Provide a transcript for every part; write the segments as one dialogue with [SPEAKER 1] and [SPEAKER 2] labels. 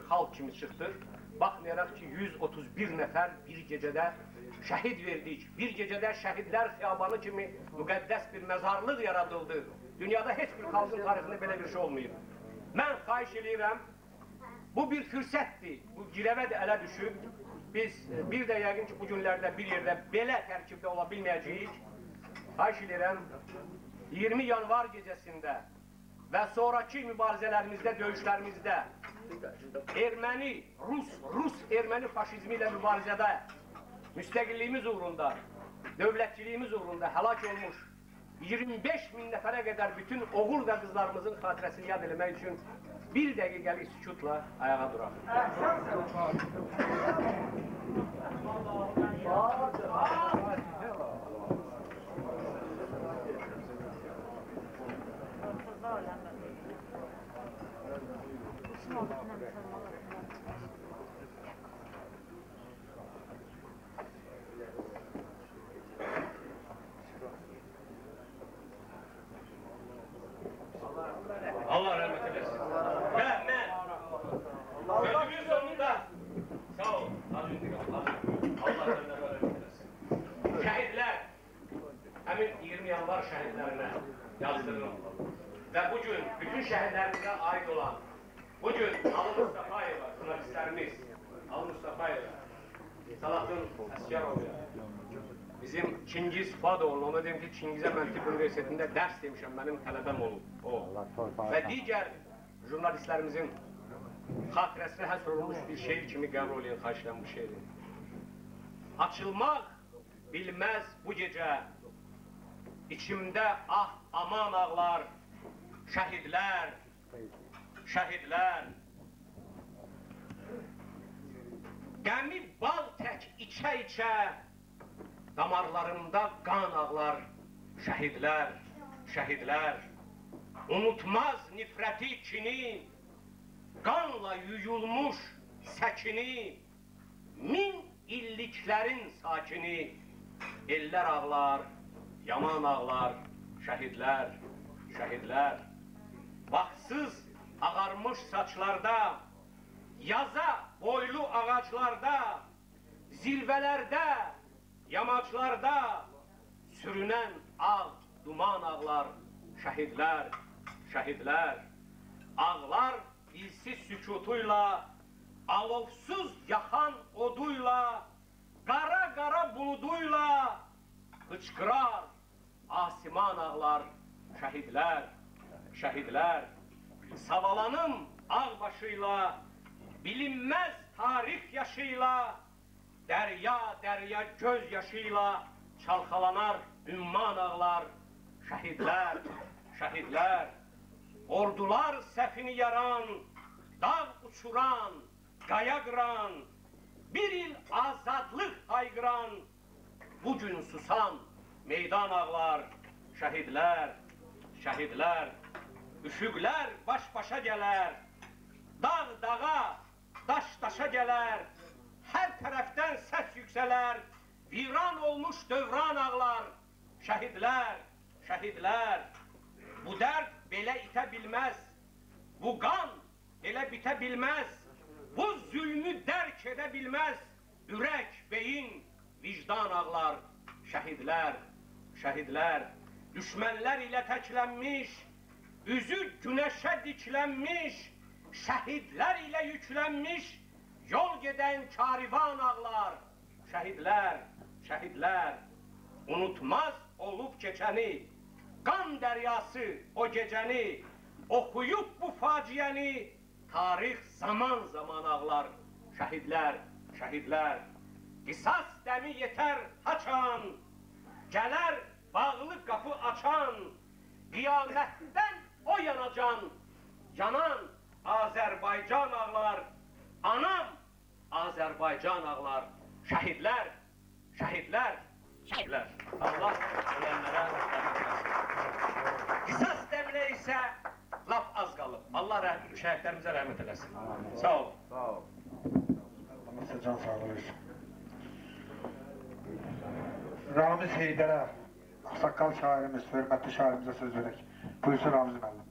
[SPEAKER 1] xalq kimi çıxdıq. Baxmayaraq ki, 131 nəfər bir gecədə şəhid verdik. Bir gecədə şəhidlər xiyabanı kimi müqəddəs bir məzarlıq yaradıldı. Dünyada heç bir xalqın tarixində belə bir şey olmayıb. Mən xahiş edirəm, bu bir fürsətdir, bu girəvədir ələ düşüb. Biz bir də yəqin ki, bu günlərdə bir yerdə belə tərkibdə ola bilməyəcəyik. Xahiş edirəm, 20 yanvar gecəsində və sonraki mübarizələrimizdə, döyüşlərimizdə erməni, Rus-erməni faşizmi ilə mübarizədə müstəqilliyimiz uğrunda, dövlətçiliyimiz uğrunda həlak olmuş 25 min nəfərə qədər bütün oğul və qızlarımızın xatirəsini yad eləmək üçün bir dəqiqəlik sükutla ayağa duraq. Allah rəhmət eləsin. Və mən sözümün sonunda sağ ol, Hacı İntiqam, Allah rəhmət eləsin. Şəhidlər, həmin 20 yanvar şəhidlərinə yazdırırım. Və bugün bütün şəhidlərimizə aid olan, bugün Ali Mustafayeva, jurnalistlərimiz, Ali Mustafayeva, Salahattin Əsgəroğlu, bizim Çingiz Fuadoğlu, ona deyim ki, Çingizə mən Tibb Universitetində dərs demişəm, mənim tələbəm olub o. Və digər jurnalistlərimizin xatirəsinə həsr olunmuş bir şeir kimi qəbul edin, xahiş edən bu şeirin. Açılmaq bilməz bu gecə, içimdə ah aman ağlar, şəhidlər, şəhidlər. Qəmi bal tək içə-içə, damarlarımda qan ağlar, şəhidlər, şəhidlər. Unutmaz nifrəti kini, qanla yuyulmuş səkini, min illiklərin sakini, ellər ağlar, yaman ağlar, şəhidlər, şəhidlər. Vaxtsız ağarmış saçlarda, yaza boylu ağaclarda, zirvələrdə, yamaclarda sürünən ağ duman ağlar, şəhidlər, şəhidlər. Ağlar dilsiz sükutuyla, alovsuz yaxan oduyla, qara-qara buluduyla hıçqırar asiman ağlar, şəhidlər, şəhidlər. Savalanım ağbaşıyla, bilinməz tarix yaşıyla, dərya-dərya göz yaşıyla çalxalanar ümman ağlar, şəhidlər, şəhidlər. Ordular səfini yaran, dağ uçuran, qaya qıran, bir il azadlıq hayqıran, bugün susan meydan ağlar, şəhidlər, şəhidlər. Üfüqlər baş-başa gələr, dağ dağa, daş daşa gələr, hər tərəfdən səs yüksələr, viran olmuş dövran ağlar, şəhidlər, şəhidlər. Bu dərd belə itə bilməz, bu qan belə bitə bilməz, bu zülmü dərk edə bilməz, ürək, beyin, vicdan ağlar, şəhidlər, şəhidlər. Düşmənlər ilə təklənmiş, üzü günəşə diklənmiş, şəhidlər ilə yüklənmiş, yol gedən karivan ağlar, şəhidlər, şəhidlər. Unutmaz olub keçəni, qan dəryası o gecəni, oxuyub bu faciəni, tarix zaman-zaman ağlar, şəhidlər, şəhidlər. Qisas dəmi yetər haçan, gələr bağlı qapı açan, qiyamətdən o yanacan, yanan Azərbaycan ağlar, anam Azərbaycan ağlar, şəhidlər, şəhidlər, şəhidlər. Allah ölənlərə rəhmət eləsin. Qisas dəminə isə laf az qalıb. Allah şəhidlərimizə rəhmət eləsin. Sağ ol.
[SPEAKER 2] Sağ ol. Allah can sağlığı versin. Ramiz Heydərə, Ağsaqqal şairimiz, hörmətli şairimizə söz verək. Buyursun Ramiz müəllim.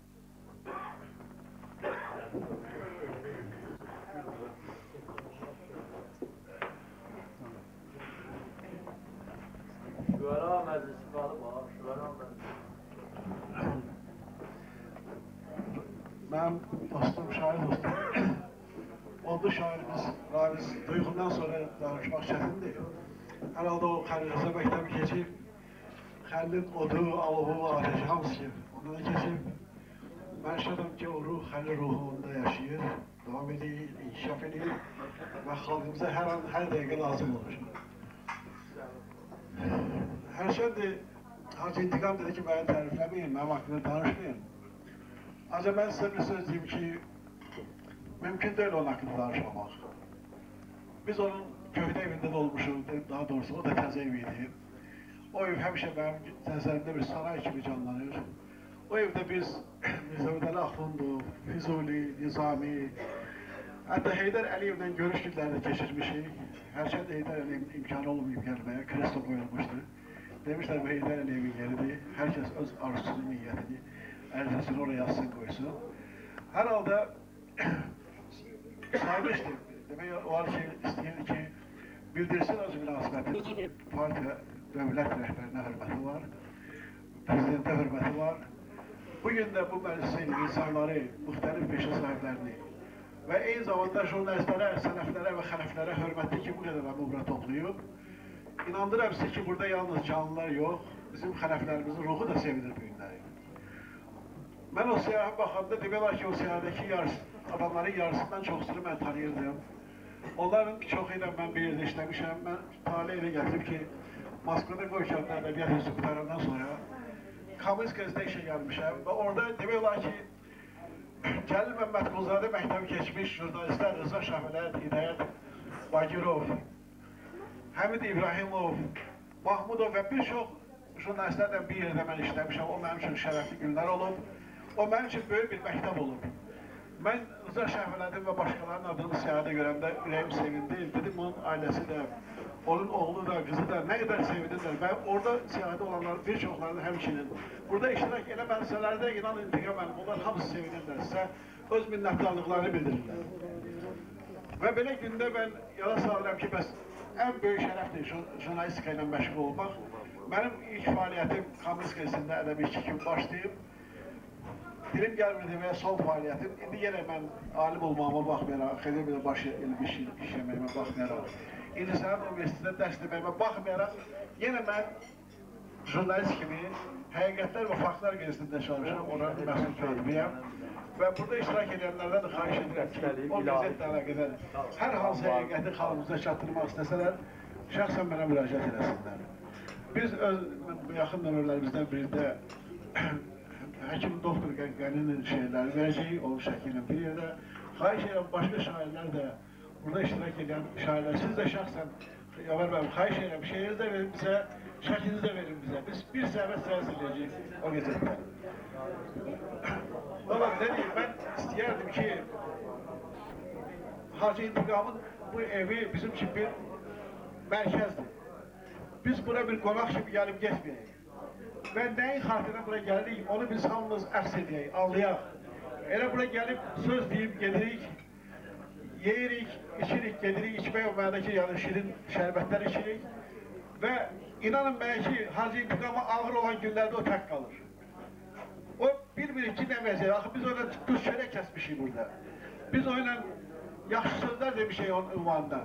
[SPEAKER 3] hem dostum, şair dostum. Oldu şairimiz Ramiz Duyğundan sonra danışmaq çətindir. Herhalde o Xəlil məktəbi keçib, Xəlilin odu, alovu, ateşi hamısı ki, ondan keçib. Ben şadım ki o ruh Xəlil ruhunda yaşayır, devam edir, inkişaf edir ve halkımıza her an, her dakika lazım olur. Her şeyde Hacı İntikam dedi ki beni tərifləməyin, mənim haqqında danışmayın. Ancaq mən sizə bir söz deyim ki, mümkün değil onun haqqında danışmamaq. Biz onun köhnə evində də olmuşuq, daha doğrusu o da təzə ev idi. O ev həmişə mənim nəzərimdə bir saray kimi canlanır. O evdə biz Mirzəvədəli Axundov, Füzuli, Nizami, hətta Heydər Əliyevlə görüş günlərini keçirmişik. Hərçənd Heydər Əliyevin imkanı olmayıb gəlməyə, kresto qoyulmuşdu. Demişler bu Heydər Əliyevin yeridir. Herkes öz arzusunu, niyyətini, ərizəsini oraya yazsın, qoysun. Hər halda saymışdım. Demək o an ki, istəyirdi ki, bildirsin öz münasibəti. Partiya, dövlət rəhbərinə hörməti var, prezidentə hörməti var. Bugün də bu məclisin insanları, müxtəlif peşə sahiblərini və eyni zamanda jurnalistlərə, sənəflərə və xələflərə hörmətli ki, bu qədər bura toplayıb. İnandıram size ki, burada yalnız canlılar yox, bizim xələflərimizin ruhu da sevinir bu günləri. Mən o siyahə baxanda demək olar ki, o siyahədəki adamların yarısından çoxsunu mən tanıyırdım. Onların çoxu ilə mən bir yerdə işləmişəm. Mən tale ilə gətirib ki, Moskvada Qoykanlı Ədəbiyyat Enstitüsü qutarandan sonra Komünist qəzetə işə gəlmişəm və orada demək olar ki, Cəlil Məmmədquluzadə məktəbi keçmiş jurnalistlər Rıza Şahvələt, Hidayət Bagirov, Həmid İbrahimov, Mahmudov və bir çox jurnalistlərlə bir yerdə mən işləmişəm. O mənim üçün şərəfli günlər olub. O mənim üçün böyük bir məktəb olub. Mən Rıza Şəhvələdin və başqalarının adını siyahıda görəndə ürəyim sevindi. Dedim, onun ailəsi də, onun oğlu da, qızı da nə qədər sevinirlər. Və orada siyahıda olanlar bir çoxlarının həmçinin. Burada iştirak eləməsələrdə inan intiqam mənim. Onlar hamısı sevinirlər. Sizə öz minnətdarlıqlarını bildirirlər. Və belə gündə mən yana salıram ki, bəs ən böyük şərəfdir jurnalistika ilə məşğul olmaq. Mənim ilk fəaliyyətim Komünist qəzetində ədəbi işçi kimi başlayıb. Dilim gəlmirdi və son fəaliyyətim. İndi yenə mən alim olmağıma baxmayaraq, akademiyada başı elmi işləməyimə baxmayaraq, İncəsənət Universitetində dərs deməyimə baxmayaraq, yenə mən jurnalist kimi Həqiqətlər və Faktlar qəzetində çalışıram, ona məsul köylüyəm. Və burada iştirak edənlərdən də xahiş edirəm ki, o qəzetlə əlaqədar hər hansı həqiqəti xalqımıza çatdırmaq istəsələr, şəxsən mənə müraciət edəsinlər. Biz yaxın nömrələrimizdən birində həkim doktor Qəninin şeyləri verəcəyik, onun şəkillə bir yerdə. Xahiş edirəm, başqa şairlər də, burada iştirak edən şairlər, siz də şəxsən, Yavər bəyim, xahiş edirəm, şeirinizi də verin bizə, şəklinizi də verin bizə. Biz bir səhvət səhvət edəcəyik o qəzetdə. Valla ne diyeyim, ben istəyərdim ki, Hacı İntiqamın bu evi bizim için bir mərkəzdir. Biz bura bir qonaq kimi gəlib getməyək. Və nəyin xatirinə bura gəldik, onu biz hamımız əks edəyik, anlayaq. Elə bura gəlib söz deyib gedirik, yeyirik, içirik, gedirik, içmək o mənadakı yəni şirin şərbətlər içirik. Və inanın mənə ki, Hacı İntiqama ağır olan günlərdə o tək qalır. O bilmirik ki, nə vəziyyət. Axı biz ona tuz çörək kəsmişik burada. Biz o ilə yaxşı sözlər demişik onun ünvanında.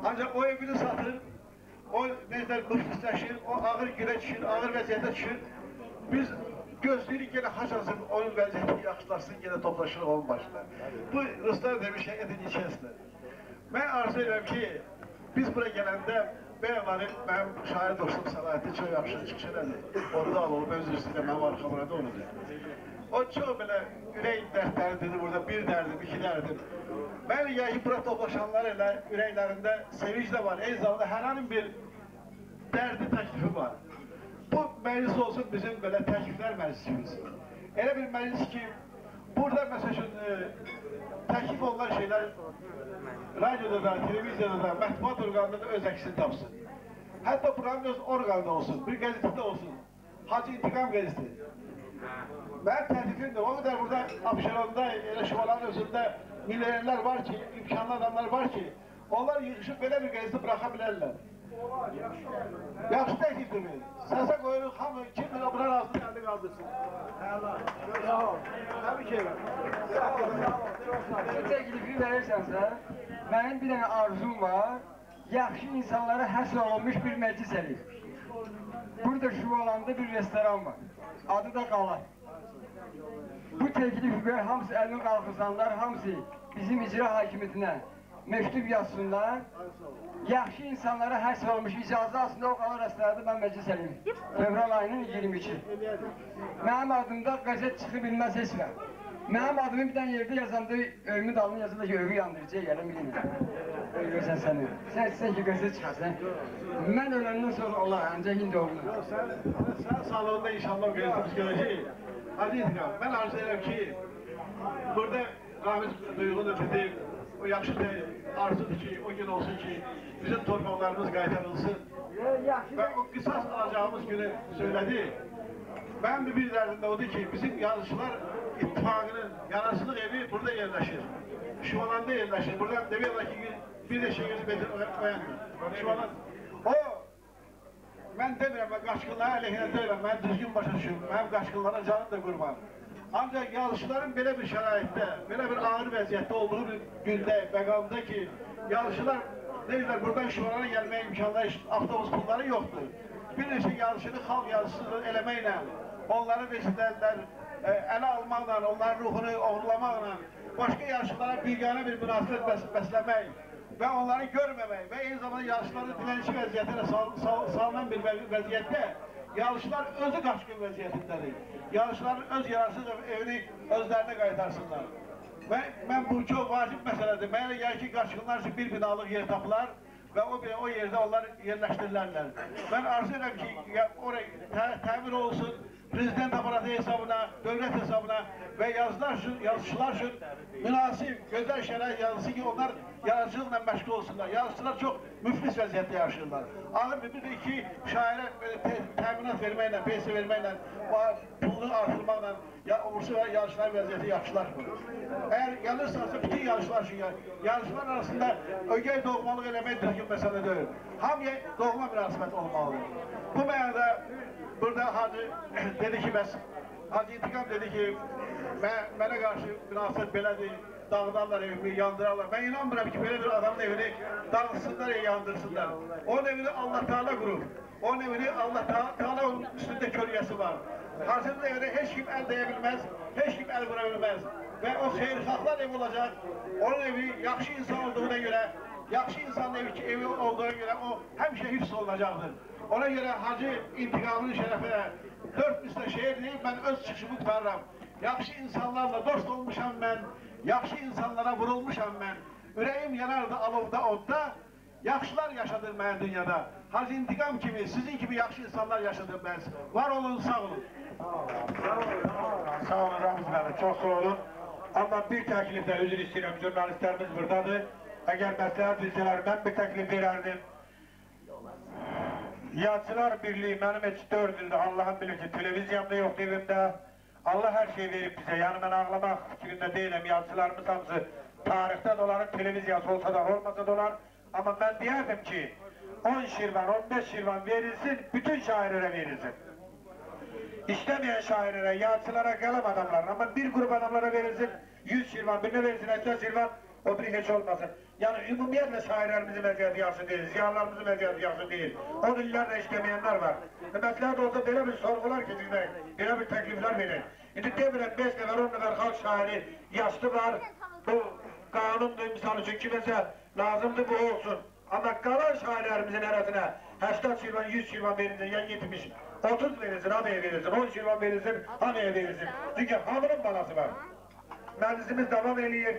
[SPEAKER 3] Ancaq o evini satır, o nəzər müflisləşir, o ağır günə düşür, ağır vəziyyətə düşür. Biz gözləyirik yenə haçasın, onun vəziyyəti yaxşılaşsın, yenə toplaşırıq onun başına. Bu Ruslar demiş, edin içəsinə. Mən arzu edirəm ki, biz bura gələndə Bəyəmanı mənim şair dostum Səlahattin çox yaxşı çıxış elədi. Onu da alıb, öz üstündə mənim arxamına da onu dedi. O çox belə ürək dərdləri dedi burada, bir dərdim, iki dərdim. Mən yəni ki, bura toplaşanlar elə ürəklərində sevinç də var, eyni zamanda hər hanım bir dərdi təklifi var. Bu məclis olsun bizim belə təkliflər məclisimiz. Elə bir məclis ki, burada məsəl üçün təklif olunan şeylər radyoda da, televiziyada da, mətbuat orqanında da öz əksini tapsın. Hətta buranın öz orqanında olsun, bir qəzetdə olsun. Hacı İntiqam qəzeti. Mənim təklifimdir, o qədər burada Abşeronda, elə Şuvaların özündə milyonerlər var ki, imkanlı adamlar var ki, onlar yığışıb belə bir qəzeti bıraxa bilərlər. Yaxşı təklifdir. Səsə qoyuruq, hamı kim bilir buna razı gəldi qaldırsın. Sağ ol. Təbii ki.
[SPEAKER 4] Bu təklifi verirsənsə, mənim bir dənə arzum var. Yaxşı insanlara həsr olunmuş bir məclis eləyir. Burada Şuvalanda bir restoran var. Adı da Qala. Bu təklifi hamısı əlini qalxırsanlar, hamısı bizim icra hakimiyyətinə məktub yazsınlar. Yaxşı insanlara həsr olmuş icazə aslında o Qala restoranında mən məclis eləyim. Fevral ayının 22. Mənim adımda qəzet çıxı bilməz heç və. Mənim adımı bir dənə yerdə yazanda övümün dalını yazırlar ki, övü yandırıcıya gələm bilmirəm. Görsən səni. Sən istəyən ki, qəzet çıxarsın. Mən öləndən sonra Allah ancaq indi olmur.
[SPEAKER 3] Sən sağlığında inşallah gözümüz görəcək. Hadi İntiqam, mən arzu edirəm ki, burada Ramiz duyğunu bitir, o yaxşı arzudur ki, o gün olsun ki, bizim torpaqlarımız qaytarılsın. Və o qisas alacağımız günü söylədi. Mənim bir dərdimdə odur ki, bizim yazıçılar İttifaqının yararsızlıq evi burada yerləşir. Şuvalanda yerləşir. Buradan demək ki, bir neçə yüz metr oyandır. Şuvalan. O, mən demirəm, mən qaçqınlara əleyhinə deyirəm, mən düzgün başa düşürüm, mənim qaçqınlara canım da qurban. Ancaq yazıçıların belə bir şəraitdə, belə bir ağır vəziyyətdə olduğu bir gündə, məqamda ki, yazıçılar deyirlər, buradan Şuvalana gəlməyə imkanları, avtobus pulları yoxdur. Bir neçə yazıçını xalq yazıçısı eləməklə, onları vəzifələrlər, ələ almaqla, onların ruhunu oğurlamaqla, başqa yarışlara bilgənə bir münasibət bəsləmək və onları görməmək və eyni zamanda yarışları dilənçi vəziyyətlə salınan bir vəziyyətdə yarışlar özü qaçqın vəziyyətindədir. Yarışların öz yararsız evini özlərinə qaytarsınlar. Mən bu çox vacib məsələdir. Mənə gəlir ki, qaçqınlar üçün bir binalıq yer tapılar və o yerdə onlar yerləşdirilərlər. Mən arzu edirəm ki, oraya təmin olsun, prezident aparatı hesabına, dövlət hesabına və yazıçılar üçün münasib, gözəl şərait yazısı ki, onlar yaradıcılıqla məşğul olsunlar. Yazıçılar çox müflis vəziyyətdə yaşayırlar. Ağır bir de iki şairə təminat verməklə, pensiya verməklə, pulunu artırmaqla uğursu və yarışlar vəziyyəti yaxşılaşmır. Əgər gəlirsansa bütün yarışlar üçün yarışlar arasında ögey doğmalıq eləmək düzgün məsələ deyil. Hamıya doğma münasibət olmalıdır. Bu mənada burada Hacı dedi ki, Hacı İntiqam dedi ki, mənə qarşı münasibət belədir, dağıdarlar evimi, yandırarlar. Mən inanmıram ki, belə bir adamın evini dağıtsınlar, yandırsınlar. Onun evini Allah Teala qurur. Onun evini Allah Teala onun üstündə kölgəsi var. Hacının evine heç kim el deyə bilməz, heç kim el vura bilməz. Və o xeyirxahlar ev olacaq, onun evi yaxşı insan olduğuna görə, yaxşı insanın evi olduğuna görə o həmişə hifz olunacaqdır. Ona görə Hacı İntiqamının şərəfinə 4 mislə şeir deyib, mən öz çıxışımı tutarram. Yaxşı insanlarla dost olmuşam mən, yaxşı insanlara vurulmuşam mən. Ürəyim yanardı alovda, odda, yaxşılar yaşadır mənə dünyada. Hacı İntiqam kimi, sizin gibi yaxşı insanlar yaşadır mən. Var olun, sağ olun.
[SPEAKER 2] Sağ olun Ramiz bəli, çox sağ olun. Amma bir təkliflə üzr istəyirəm, jurnalistlərimiz buradadır. Əgər məsləhət bilsələr, mən bir təklif verərdim. Yazıçılar Birliği mənim heç 4 ildir, Allah'ın bilir ki, televiziyamda yoxdur evimdə. Allah hər şey verib bizə, yəni mən ağlamaq fikrində deyiləm, yazıçılarımız hamısı tarixdə də onların televiziyası olsa da, olmasa da olar. Amma mən deyərdim ki, 10 şirvan, 15 şirvan verilsin, bütün şairlərə verilsin. İstəməyən şairlərə, yazıçılara, qələm adamlarına, amma bir qrup adamlara verilsin, 100 şirvan, birine verilsin, 80 şirvan, o biri heç olmasın. Yəni, ümumiyyətlə şairlərimizin vəziyyəti yaxşı deyil, ziyanlarımızın vəziyyəti yaxşı deyil. 10 illərlə işləməyənlər var. Məsləhət olsa belə bir sorğular keçirmək, belə bir təkliflər verin. İndi demirəm, 5 nəfər, 10 nəfər xalq şairi yaşlı var, bu qanundur, misal üçün kiməsə lazımdır, bu olsun. Amma qalan şairlərimizin ərəsinə 80 şirvan, 100 şirvan verilsin, yəni 70, 30 verilsin, hamıya verilsin, 10 şirvan verilsin, hamıya verilsin. Çünki hamının balası var. Məclisimiz davam eləyir.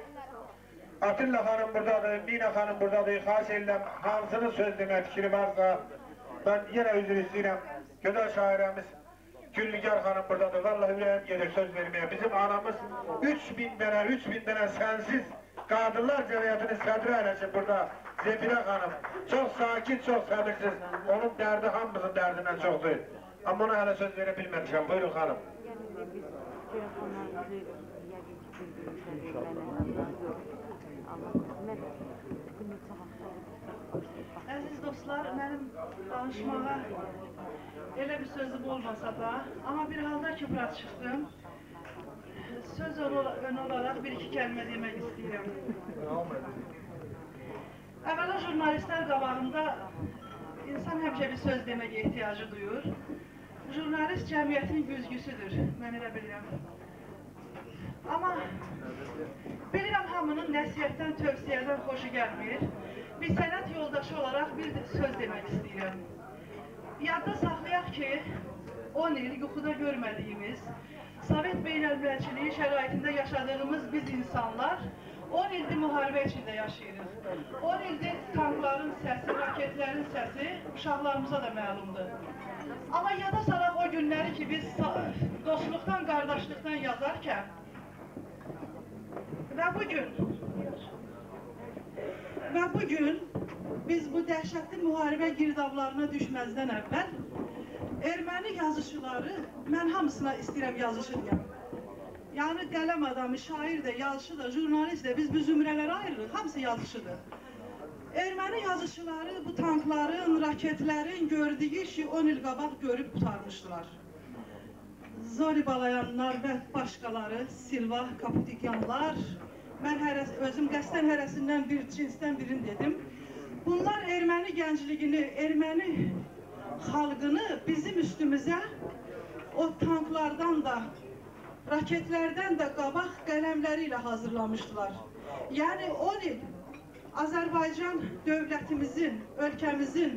[SPEAKER 2] Atilla xanım buradadır, Mina xanım buradadır, xahiş edirəm, hansını söz demək fikri varsa, mən yenə üzr istəyirəm, gözəl şairəmiz Güllügar xanım buradadır, vallahi ürəyim gedir söz verməyə. Bizim anamız 3000 dənə sənsiz Qadınlar Cəmiyyətinin sədri əyləşib burada, Zefirə xanım. Çox sakin, çox səbirsiz, onun dərdi hamımızın dərdindən çoxdur. Amma ona hələ söz verə bilməmişəm, buyurun xanım.
[SPEAKER 5] Əziz dostlar, mən Mənim danışmağa elə bir sözüm olmasa da, amma bir halda ki, bura çıxdım, söz ön olaraq bir-iki kəlmə demək istəyirəm. Əvvəla jurnalistlər qabağında insan həmişə bir söz demək ehtiyacı duyur. Jurnalist cəmiyyətin güzgüsüdür, mən elə bilirəm. Amma bilirəm hamının nəsiyyətdən, tövsiyədən xoşu gəlmir. Bir sənət yoldaşı olaraq bir söz demək istəyirəm. Yadda saxlayaq ki, 10 il yuxuda görmədiyimiz, Sovet beynəlmiləlçiliyi şəraitində yaşadığımız biz insanlar 10 ildir müharibə içində yaşayırıq. 10 ildir tankların səsi, raketlərin səsi uşaqlarımıza da məlumdur. Amma yada salaq o günləri ki, biz dostluqdan, qardaşlıqdan yazarkən və bugün biz bu dəhşətli müharibə girdablarına düşməzdən əvvəl erməni yazıçıları, mən hamısına istəyirəm yazıcı deyəm. Yəni qələm adamı, şair də, yazıcı da, jurnalist də, biz bu zümrələrə ayrılıq, hamısı yazıcıdır. Erməni yazıçıları bu tankların, raketlərin gördüyü işi 10 il qabaq görüb qutarmışdılar. Zori Balayanlar və başqaları, Silva, Kaputikyanlar, mən özüm qəsdən hərəsindən bir cinsdən birini dedim. Bunlar erməni gəncliyini, erməni xalqını bizim üstümüzə o tanklardan da, raketlərdən də qabaq qələmləri ilə hazırlamışdılar. Yəni 10 il Azərbaycan dövlətimizin, ölkəmizin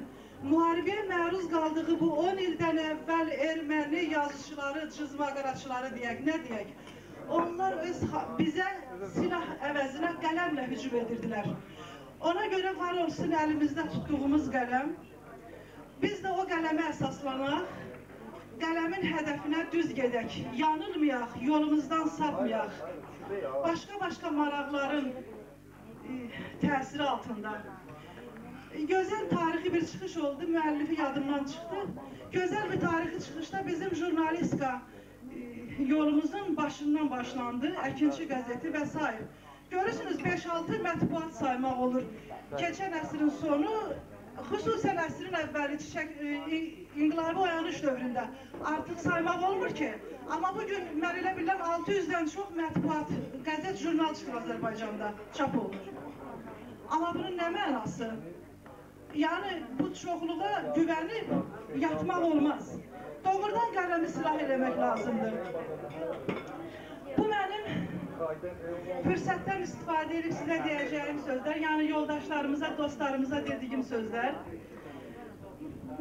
[SPEAKER 5] müharibəyə məruz qaldığı bu 10 ildən əvvəl erməni yazıçıları, cızmaqaraçıları deyək, nə deyək? Onlar bizə silah əvəzinə qələmlə hücum edirdilər. Ona görə var olsun əlimizdə tutduğumuz qələm. Biz də o qələmə əsaslanaq, qələmin hədəfinə düz gedək, yanılmayaq, yolumuzdan sapmayaq. Başqa maraqların təsiri altında. Gözəl tarixi bir çıxış oldu, müəllifi yadımdan çıxdı. Gözəl bir tarixi çıxışda bizim jurnalistika yolumuzun başından başlandı, Əkinçi qəzeti və s. Görürsünüz, 5-6 mətbuat saymaq olur. Keçən əsrin sonu, xüsusən əsrin əvvəli inqilabi oyanış dövründə artıq saymaq olmur ki. Amma bugün mən elə bilirəm 600-dən çox mətbuat, qəzet, jurnal çıxır Azərbaycanda, çap olunur. Amma bunun nə mənası? Yəni, bu çoxluğa güvənib yatmaq olmaz. Doğrudan qələmi silah eləmək lazımdır. Bu mənim fürsətdən istifadə edib sizə deyəcəyim sözlər, yəni yoldaşlarımıza, dostlarımıza dediyim sözlər.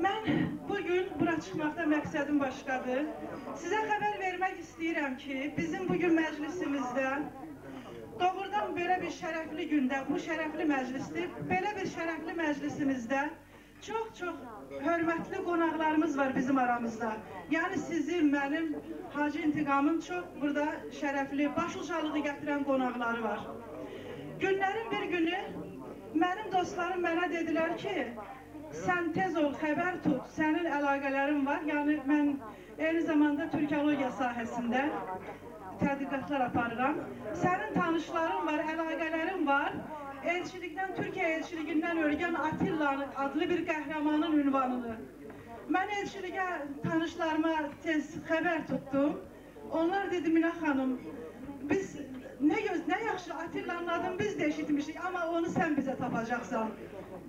[SPEAKER 5] Mən bugün bura çıxmaqda məqsədim başqadır. Sizə xəbər vermək istəyirəm ki, bizim bugün məclisimizdə doğrudan belə bir şərəfli gündə, bu şərəfli məclisdir, belə bir şərəfli məclisimizdə çox hörmətli qonaqlarımız var bizim aramızda. Yəni sizin, mənim, Hacı İntiqamın çox burada şərəfli, başucalığı gətirən qonaqları var. Günlərin bir günü mənim dostlarım mənə dedilər ki, sən tez ol, xəbər tut, sənin əlaqələrin var. Yəni mən eyni zamanda türkologiya sahəsində tədqiqatlar aparıram. Sənin tanışların var, əlaqələrin var. Elçilikdən, Türkiyə elçiliyindən ölgən Atilla adlı bir qəhrəmanın ünvanını. Mən elçiliyə tanışlarıma tez xəbər tutdum. Onlar dedi, Mina xanım, biz nə yaxşı Atilla'nın adını biz də eşitmişik, amma onu sən bizə tapacaqsan.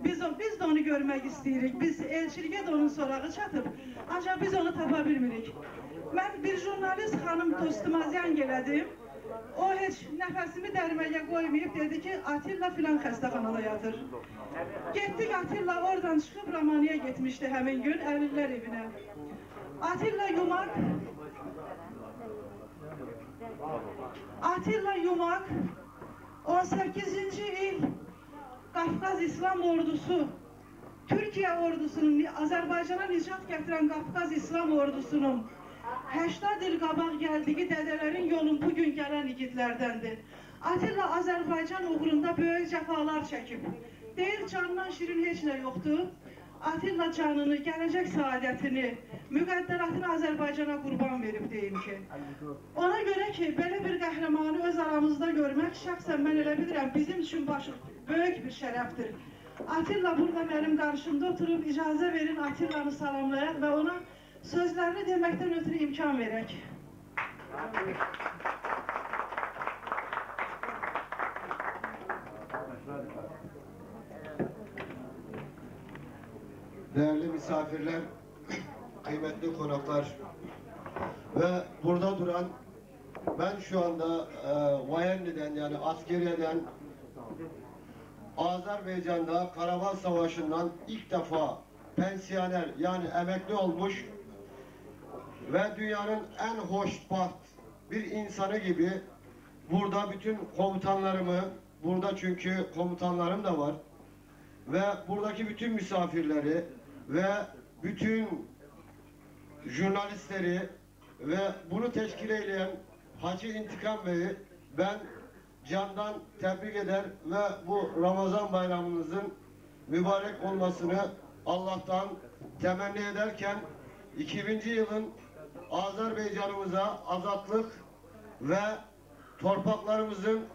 [SPEAKER 5] Biz də onu görmək istəyirik. Biz elçiliyə də onun sorağı çatıb, ancaq biz onu tapa bilmirik. Mən bir jurnalist xanım dostuma zəng elədim. O heç nəfəsimi dərməyə qoymayıb, dedi ki, Atilla filan xəstəxanada yatır. Getdik, Atilla oradan çıxıb Romaniya getmişdi həmin gün, əlillər evinə. Atilla Yumak 18-ci il Qafqaz İslam ordusu, Türkiyə ordusunun, Azərbaycana nicat gətirən Qafqaz İslam ordusunun 80 il qabaq gəldiyi dədələrin yolun bugün gələn igidlərdəndir. Atilla Azərbaycan uğrunda böyük cəfalar çəkib. Deyir, canından şirin heç nə yoxdur. Atilla canını, gələcək saadətini, müqəddəratını Azərbaycana qurban verib deyim ki. Ona görə ki, belə bir qəhrəmanı öz aramızda görmək şəxsən mən elə bilirəm bizim üçün böyük bir şərəfdir. Atilla burada benim karşımda oturup icazə verin Atilla'nı salamlayak ve ona sözlerini demekten ötürü imkan verek.
[SPEAKER 6] Değerli misafirler, kıymetli konuklar ve burada duran, ben şu anda Vayenli'den yani askeriyeden Azerbaycan'da Karavan Savaşı'ndan ilk defa pensiyoner yani emekli olmuş ve dünyanın en hoşbaht bir insanı gibi burada bütün komutanlarımı, burada çünkü komutanlarım da var ve buradaki bütün misafirleri ve bütün jurnalistleri ve bunu teşkil eyleyen Hacı İntikam Bey'i ben candan tebrik eder ve bu Ramazan bayramımızın mübarek olmasını Allah'tan temenni ederken 2000 yılın Azerbaycan'ımıza azatlık ve torpaklarımızın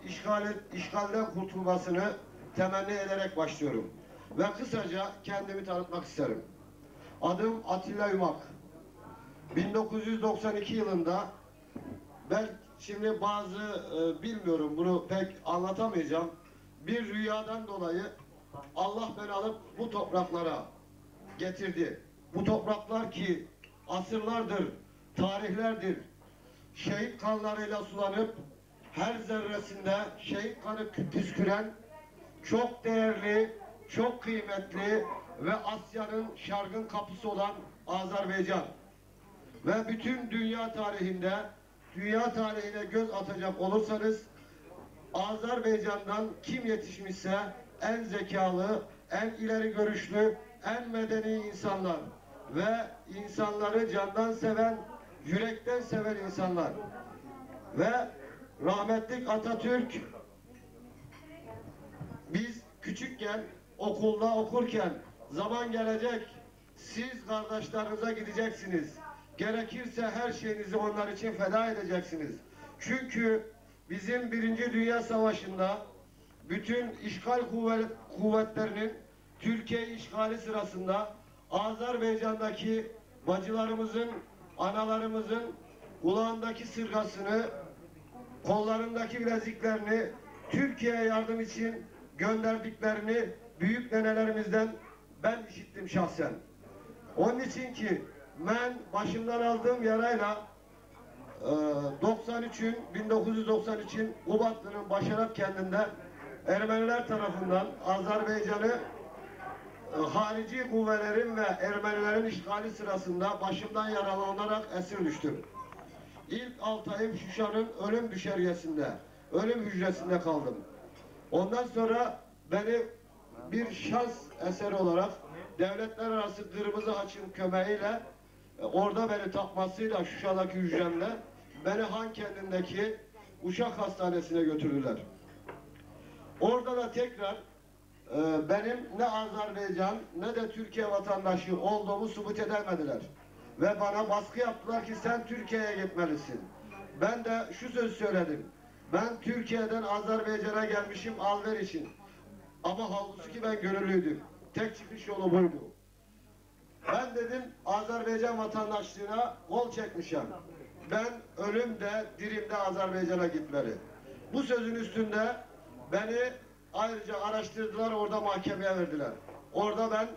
[SPEAKER 6] işgalden kurtulmasını temenni ederek başlıyorum. Ve kısaca kendimi tanıtmak isterim. Adım Atilla Yumak. 1992 yılında ben şimdi bilmiyorum bunu pek anlatamayacağım. Bir rüyadan dolayı Allah beni alıp bu topraklara getirdi. Bu topraklar ki asırlardır, tarihlerdir şehit kanlarıyla sulanıp her zerresinde şehit kanı püsküren çok değerli, çok kıymetli ve Asya'nın şarkın kapısı olan Azerbaycan. Ve bütün dünya tarihine göz atacak olursanız Azerbaycan'dan kim yetişmişse en zekalı, en ileri görüşlü, en medeni insanlar ve insanları candan seven, yürekten seven insanlar. Ve rahmetlik Atatürk biz küçükken okulda okurken zaman gelecek siz kardeşlerinize gideceksiniz. Gerekirse her şeyinizi onlar için feda edeceksiniz. Çünkü bizim 1. Dünya Savaşı'nda bütün işgal kuvvetlerinin Türkiye işgali sırasında Azerbaycan'daki bacılarımızın, analarımızın kulağındaki sırgasını, kollarındaki bileziklerini Türkiye'ye yardım için gönderdiklerini büyük nenelerimizden ben işittim şahsen. Onun için ki ben başımdan aldığım yarayla 1993'ün Kubatlı'nın Başarap kentinde Ermeniler tarafından Azerbaycan'ı harici kuvvelerin ve Ermenilerin işgali sırasında başımdan yaralanarak esir düştüm. İlk 6 ayım Şuşa'nın ölüm düşergesinde, ölüm hücresinde kaldım. Ondan sonra beni bir şans eseri olarak devletler arası Kırmızı Haç'ın kömeğiyle orada beni takmasıyla Şuşa'daki hücremle beni Han kendindeki Uşak Hastanesi'ne götürdüler. Orada da tekrar benim ne Azerbaycan ne de Türkiye vatandaşı olduğumu subut edemediler. Ve bana baskı yaptılar ki sen Türkiye'ye gitmelisin. Ben de şu söz söyledim. Ben Türkiye'den Azerbaycan'a gelmişim alver için. Ama halbuki ben gönüllüydüm. Tek çıkış yolu buydu. Ben dedim Azerbaycan vatandaşlığına kol çekmişim. Ben ölümde dirimde Azerbaycan'a gitmeli. Bu sözün üstünde beni ayrıca araştırdılar, orada mahkemeye verdiler. Orada ben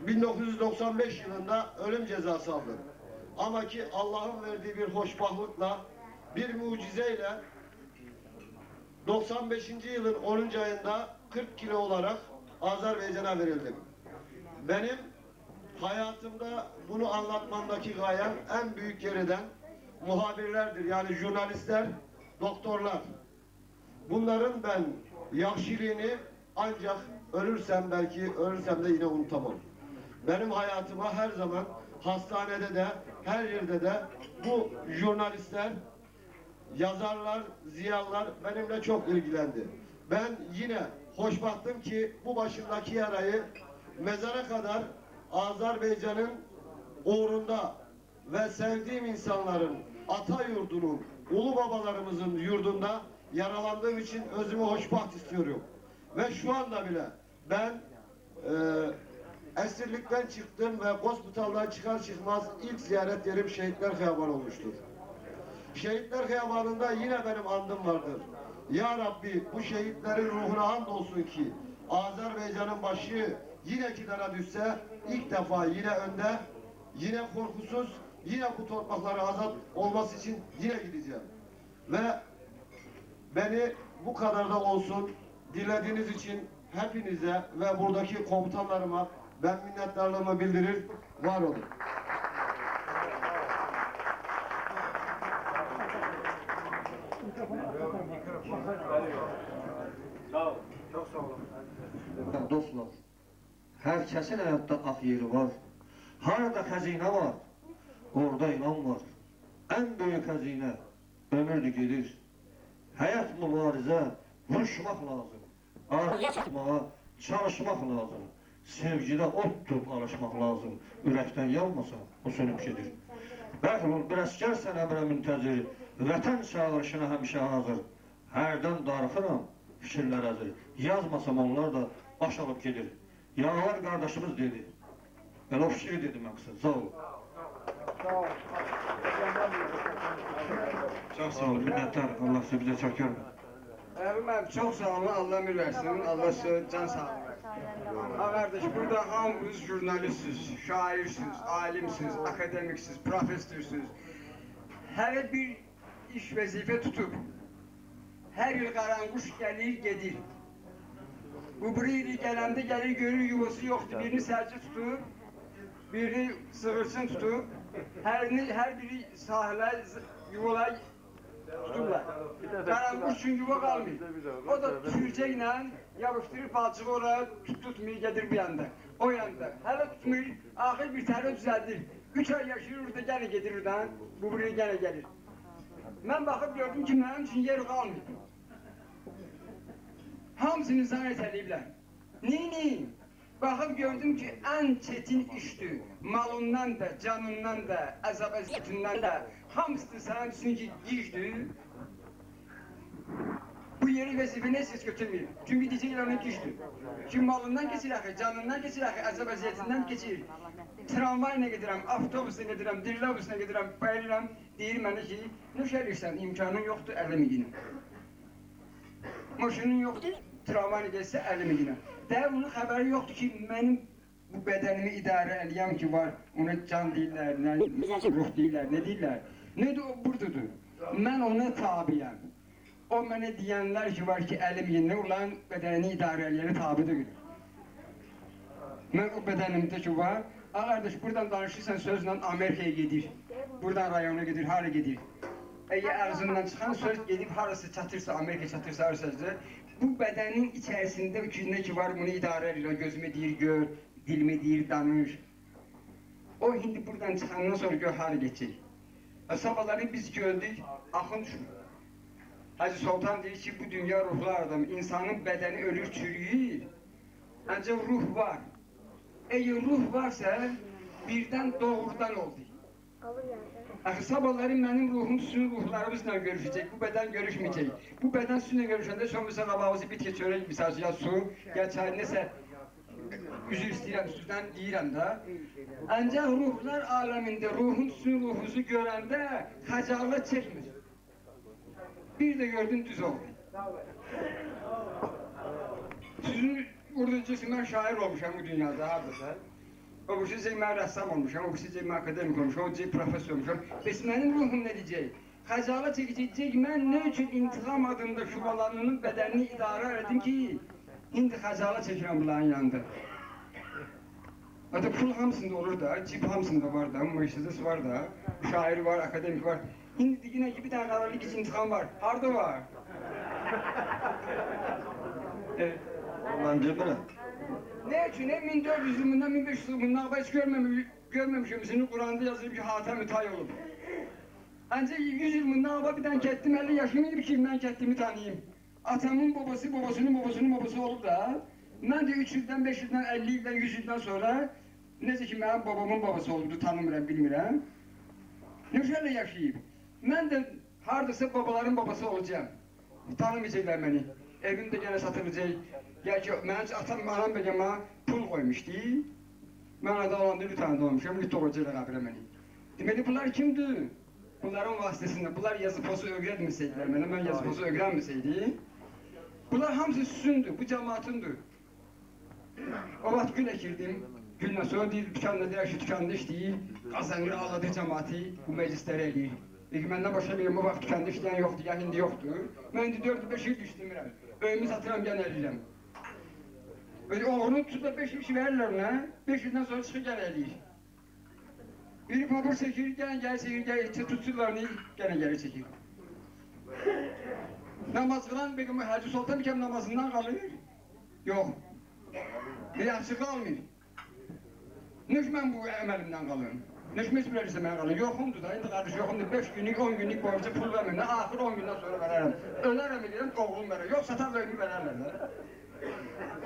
[SPEAKER 6] 1995 yılında ölüm cezası aldım. Ama ki Allah'ın verdiği bir hoşbahtlıkla, bir mucizeyle 95. yılın 10. ayında 40 kilo olarak Azerbaycan'a verildim. Benim hayatımda bunu anlatmamdaki gayem en büyük yerden muhabirlerdir. Yani jurnalistler, doktorlar. Bunların ben yakşiliğini ancak ölürsem de yine unutamam. Benim hayatıma her zaman hastanede de her yerde de bu jurnalistler, yazarlar, ziyalılar benimle çok ilgilendi. Ben yine hoşbahtım ki bu başımdaki yarayı mezara kadar Azerbaycan'ın uğrunda ve sevdiğim insanların, ata yurdunun, ulu babalarımızın yurdunda yaralandığım için özümü hoşbaht istiyorum. Ve şu anda bile ben esirlikten çıktım ve hospitaldan çıkar çıkmaz ilk ziyaret yerim Şehitler Kıyabanı olmuştur. Şehitler Kıyabanı'nda yine benim andım vardır. Ya Rabbi bu şehitlerin ruhuna andolsun ki Azerbaycan'ın başı yine kidara düşse ilk defa yine önde, yine korkusuz, yine bu topraklara azat olması için yine gideceğim. Ve beni bu kadar da olsun dinlediğiniz için hepinize ve buradaki komutanlarıma ben minnettarlığımı bildirir, var olun.
[SPEAKER 1] Sağ ol.
[SPEAKER 7] Dostlar, herkesin hayatta ak yeri var. Harada xəzinə var, orada inan var. En büyük xəzinə ömürdür gedir. Hayat mübarizə, vuruşmaq lazım. Arzu tutmağa çalışmaq lazım. Sevgidə ot tutub alışmaq lazım. Ürəkdən yanmasa o sönüb gedir. Bəxlul bir əskərsən əmrə müntəzir, vətən çağırışına həmişə hazır. Hərdən darıxıram, fikirlər əzir. Yazmasam onlar da baş alıp gedir. Yağlar kardeşimiz dedi. Ben o fikri dedim yoksa. Sağ ol. Çok sağ ol. Minnettar. Allah sizi bize çok görme.
[SPEAKER 4] Əvvəl çox sağ olun, Allah ömür versin, Allah size can sağlığı versin. Kardeş, burada hamınız jurnalistsiniz, şairsiniz, alimsiniz, akademiksiniz, profesörsünüz. Her bir iş vazife tutup, her yıl karankuş gelir gedir. Bu buraya gelende gelir görür yuvası yoktu, birini serçe tutup, birini sığırsın tutup, her biri sahile yuvalar tuturlar. Karankuş için yuva kalmıyor. O da tüfürceyle yapıştırır balçığı oraya tutmuyor gelir bir yanda. O yanda. Hele tutmuyor, ahir bir tane düzeldir. 3 ay yaşıyor orada gene getirir lan. Bu buraya gene gelir. Ben bakıp gördüm ki benim için yer kalmıyor. Hamısını zannət ediblər. Neyini? Bakıp gördüm ki en çetin işti. Malından da, canından da, əzab-əziyyətindən da hamısı sana düşün ki gizdi. Bu yeri vəzifə siz götürməyir. Çünkü diyecek onun güçtü. Çünkü malından geçir axı, canından geçir axı, əzab-əziyyətindən geçir. Tramvayla gedirəm, avtobusla gedirəm, dirlabusla gedirəm, bayılırəm. Deyir mənə ki, nöşəlirsən, imkanın yoxdur, 50 milyon. Maşının yoxdur, tramvayla geçsə 50 milyon. Daha bunun xəbəri yoxdur ki, mənim bu bədənimi idarə eləyəm ki var, ona can deyirlər, ruh deyirlər, ne deyirlər. Nədir o buradadır? Mən ona tabiyəm. O mənə deyənlər ki var ki, 50 milyon, ulan bədənini idarə eləyəni tabi deyil. Mən o bədənimdə ki var, qardaş buradan danışırsan sözlə Amerikaya gedir. Buradan rayona gedir, hara gedir. Eğer ağzından çıkan söz gedib harası çatırsa, Amerika çatırsa, harasıdır. Bu bedenin içerisinde içinde ki var bunu idare ediyor. Gözüme deyir gör, dilime deyir danış. O hindi buradan çıkandan sonra gör hara geçecek. Sabahları biz gördük, akın düşün. Hacı Sultan deyir ki bu dünya ruhlar adam, insanın bedeni ölür çürüyür. Ancak ruh var. Eğer ruh varsa birden doğrudan oldu. Axı sabahları mənim ruhum sizin ruhlarımızla görüşecek, bu beden görüşmeyecek. Bu beden sizinle görüşəndə son mesela qabağınızı bitki çörək misal ya su, ya çay nəsə üzr istəyirəm sizdən deyirəm də. Ancaq ruhlar aləmində ruhun sizin ruhunuzu görəndə xəcalət çəkmir. Bir de gördüm düz oldu. Sizin burada mən şair olmuşam bu dünyada hardasa. O bu sizce mən rəssam olmuşam, o bu sizce mən akademik olmuşam, o sizce profesör olmuşam. Bəs mənim ruhum nə deyəcək? Xəcalə çəkəcək, mən nə üçün intiqam adında şubalarının bədənini idarə edim ki, indi xəcalə çəkirəm bunların yanında. Hatta pul hamısında olur da, cip hamısında var da, müəssisəsi var da, şair var, akademik var. İndi yine ki bir tane kararlı gizli intikam var. Harda var? Evet.
[SPEAKER 7] Bence böyle.
[SPEAKER 4] Ne için? 1400 yılından 1500 yılından hiç görmemişim. Senin Kur'an'da yazılı bir Hatem-i Tay olur. Ancak 100 yılından bir tane kettim 50 yaşımı ki ben kettimi tanıyayım. Atamın babası babasının babasının babası olup da ben de 3 yıldan 5 yıldan 50 yıldan 100 yıldan sonra neyse ki benim babamın babası oldu tanımıram bilmirəm. Ne şöyle yaşayayım. Ben de hardasa babaların babası olacağım. Tanımayacaklar beni. evim də gənə satılacaq. Ya ki, mənim atam, anam bəgəmə pul qoymuşdu. Mən adı olanda lütən olmuşam, lütən olacaq qəbirə məni. Deməli, bunlar kimdir? Bunların vasitəsində, bunlar yazı pozu öyrətməsəydilər mənə, mən yazı pozu öyrənməsəydim. Bunlar hamısı süsündür, bu cəmaatındır. O vaxt gül əkirdim, güllə sonra deyir, dükanda deyir ki, dükanda işləyir, qazanır, ağladır cəmaatı, bu məclisləri eləyir. Deyir, məndən başa bilirəm, o vaxt dükanda işləyən yoxdur, ya hindi yoxdur. Mən indi 4-5 il işləmirəm, öyümü satıram, gənə eləyirəm. Oğlunu tutup da 5 kişi verirler ona, 5 yıldan sonra çıkıp gene eləyir. Biri papur çekir, gene çekir, gene tuturlar neyi, gene çekir. Namaz kılan bir gün Hacı Sultan iken namazından kalır. Yok. Yaxşı kalmıyor. Nüş ben bu emelimden kalıyorum. Nüş mesbirerse ben kalıyorum. Yokumdu da, indi kardeş yokumdu. 5 günlük, 10 günlük boyunca pul vermem. Ahir 10 günden sonra veririm. Ölerim ediyorum, oğlum verir. Yok satarlar önü verirler.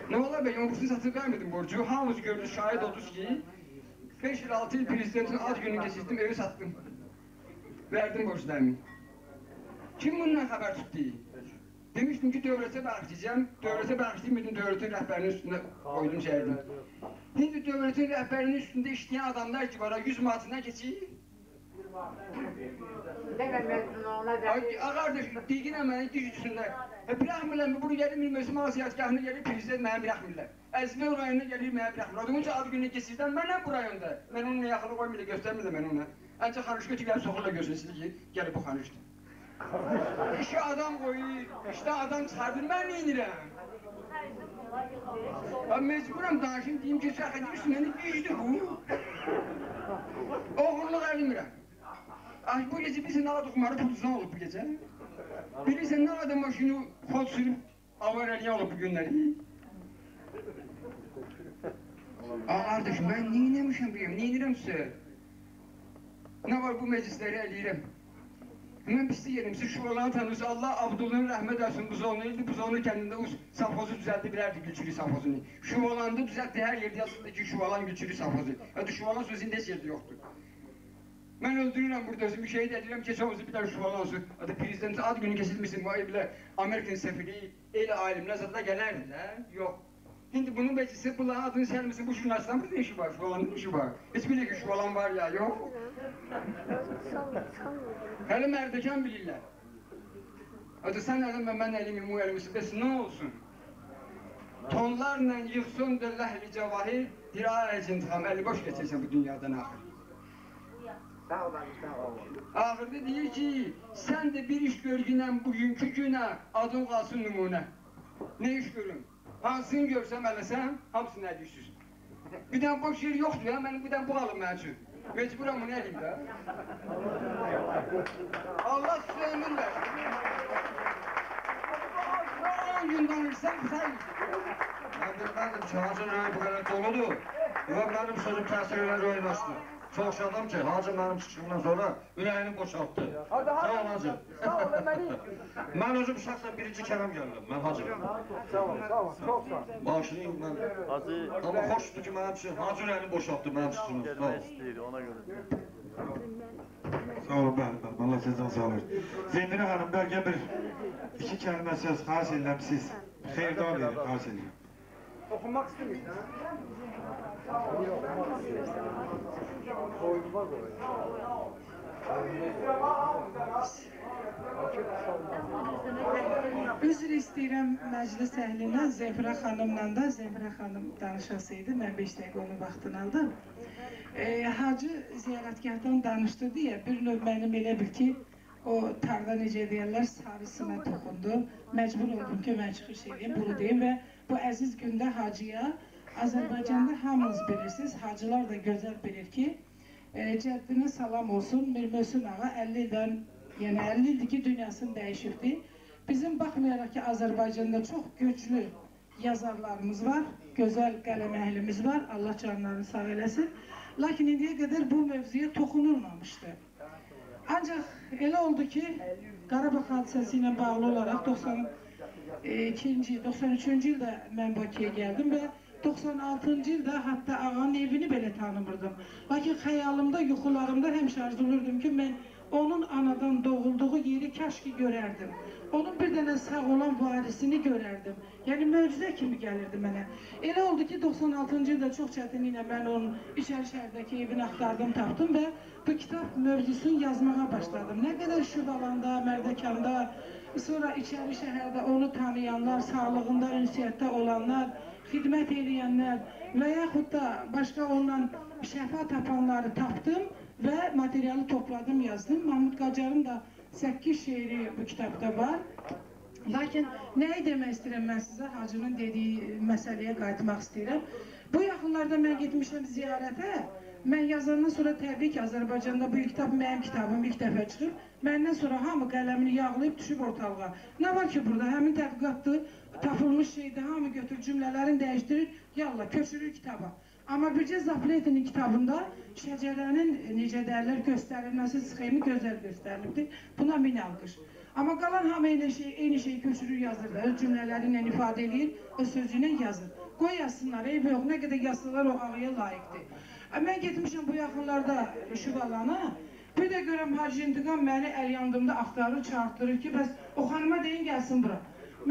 [SPEAKER 4] Ne ola ben yumurtasını satıp vermedim borcu. Hamımız gördük, şahit olduk ki 5 yıl 6 yıl prezidentin ad gününü geçirdim, evi sattım. Verdim borçlarımı. Kim bundan haber tuttu? Demiştim ki devlete bağışlayacağım. Devlete bağışlayayım, devletin rehberinin üstüne koydum çevirdim. Şimdi devletin rehberinin üstünde işleyen adamlar ki var, 100 manatına geçiyor. Kardeş, digin hemen diş üstünde. Bırakmırlar, bunu gelir bilmesin, masiyatgahına gelir, prezident mənə bırakmırlar. Əzmə rayonuna gelir, mənə bırakmırlar. Onun için ad gününü geçirdən, mənə bu rayonda. Mən onunla yaxını koymayla göstermirlər mən ona. Ancaq xanışqa ki, gəlib soxurla göstersin ki, gəlib bu xanışdır. İşe adam koyur, işte adam çıxardır, mən neyinirəm? Ben mecburam danışım, deyim ki, şəx edirsin, mənə gücdür bu. Oğurluq elmirəm. Bu gece bilirsən nə kadar kumarı pulsuzdan olub bu gece. Bilirsən nə kadar maşını kod sürüp avareliye olub bu günləri. Kardeşim ben neyinəmişəm bilirəm, neyinirəm sizə? Ne var bu meclisləri eləyirəm. Mən pislik yerim, siz şuralarını tanıyorsa Allah Abdullah'ın rahmet etsin bu zonuydu, bu zonu kendinde safhozu düzeltti bilerdi Gülçülü safhozunu. Şu olanda düzeltti, her yerde yazıldı ki şu olan Gülçülü safhozu. Hatta şu olan sözünde hiç yerde yoktu. Ben öldürürüm burada özüm bir şey de edirəm, keçən olsun bir tane şu olan olsun. Hatta prezidenti ad günü kesilmişsin, vay bile Amerikan sefiri, el alimler zadına gelerdiler, yok. Şimdi bunun meclisi, bunların adını selmesin, bu jurnalistlerin ne işi var, şu olanın ne işi var? Hiç bilir ki şu olan var ya, yok. Hele merdekan bilirler. Hadi sen elim ve ben elimi mu elimi sıkırsın, ne olsun? Tonlarla yıksın dillahli cevahir, dirayet intikam, eli boş geçirsen bu dünyadan ahir. Ahirde deyir ki, sen de bir iş görgünen bugünkü güne adın kalsın numune. Ne iş görün? Hansını görsem elesem, hamısını edişir. Bir tane boş yer yoktu ya, benim bir tane bu alım ben için. Mecburen bunu edeyim de. Allah size ömür versin. 10 gün danışsam sayın.
[SPEAKER 7] Ben bilmezdim ki Hacı Röy bu kadar doludur. Ve benim sözüm təsirlə röyləşdi. Çok şadam ki Hacı benim çıxışımdan sonra ürəyini boşalttı. Sağ ol Hacı. Ben özüm şəxsən birinci kərəm gəldim. Ben Hacı.
[SPEAKER 4] Sağ ol, çok sağ ol.
[SPEAKER 7] Bağışlayayım ben. Ama hoşdur ki benim için Hacı ürəyini boşalttı benim çıxışımdan. Sağ ol.
[SPEAKER 2] Sağ olun bəlim, Allah sizdən sağ olun. Zeyndine Hanım, bəlkə bir iki kəlmə söz xahiş edirəm siz. Xeyirdə verin, xahiş edirəm.
[SPEAKER 4] Oxumaq istəmirsən?
[SPEAKER 5] Üzr istəyirəm məclis əhlindən, Zəfirə xanımla da, Zəfirə xanım danışasıydı, mən 5 dəqiqə onun vaxtını aldım. Hacı ziyarətgahdan danışdı deyə, bir növ mənim elə bil ki, o tarda necə deyərlər, sarısına toxundu. Məcbur oldum ki, mən çıxış edeyim, bunu deyim və bu əziz gündə hacıya, Azərbaycanda hamınız bilirsiniz, hacılar da gözəl bilir ki, cəddinə salam olsun, Mir Möhsün ağa 50 ildən, yəni 50 ildir ki, dünyasını dəyişibdir. Bizim baxmayaraq ki, Azərbaycanda çox güclü yazarlarımız var, gözəl qələm əhlimiz var, Allah canlarını sağ eləsin. Lakin indiyə qədər bu mövzuya toxunulmamışdı. Ancaq elə oldu ki, Qarabağ hadisəsi ilə bağlı olaraq 92-ci, 93-cü ildə mən Bakıya gəldim və 96-cı ildə hətta ağanın evini belə tanımırdım. Lakin xəyalımda, yuxularımda həmişə arzulurdum ki, mən onun anadan doğulduğu yeri kaş ki görərdim. onun bir dənə sağ olan varisini görərdim. Yəni möcüzə kimi gəlirdi mənə. Elə oldu ki, 96-cı ildə çox çətinliklə mən onun İçəri şəhərdəki evini axtardım, tapdım və bu kitab mövzusunu yazmağa başladım. Nə qədər Şüvalanda, Mərdəkanda, sonra İçəri şəhərdə onu tanıyanlar, sağlığında, ünsiyyətdə olanlar, xidmət eləyənlər və yaxud da başqa ondan şəfa tapanları tapdım və materialı topladım, yazdım. Mahmud Qacarın da 8 şeiri bu kitabda var. Lakin nəyi demək istəyirəm mən sizə, Hacının dediyi məsələyə qayıtmaq istəyirəm. Bu yaxınlarda mən getmişəm ziyarətə. Mən yazandan sonra təbii ki, Azərbaycanda bu kitab mənim kitabım ilk dəfə çıxıb. Məndən sonra hamı qələmini yağlayıb düşüb ortalığa. Nə var ki burada? Həmin tədqiqatdır, tapılmış şeydir, hamı götür cümlələrini dəyişdirir, yallah köçürür kitaba. Amma bircə Zapletinin kitabında şəcərənin necə dərlər göstərilməsi sxemi gözəl göstərilibdir. Buna min alqış. Amma qalan hamı eyni şeyi köçürür, yazır da, öz cümlələri ilə ifadə edir, öz sözü ilə yazır. Qoy yazsınlar, eybi yox, nə qədər yazsınlar o ağıya layiqdir. Mən getmişəm bu yaxınlarda Şüvalana, bir də görəm Hacı İntiqam məni əl yandımda axtarır, çağırtdırır ki, bəs o xanıma deyin gəlsin bura.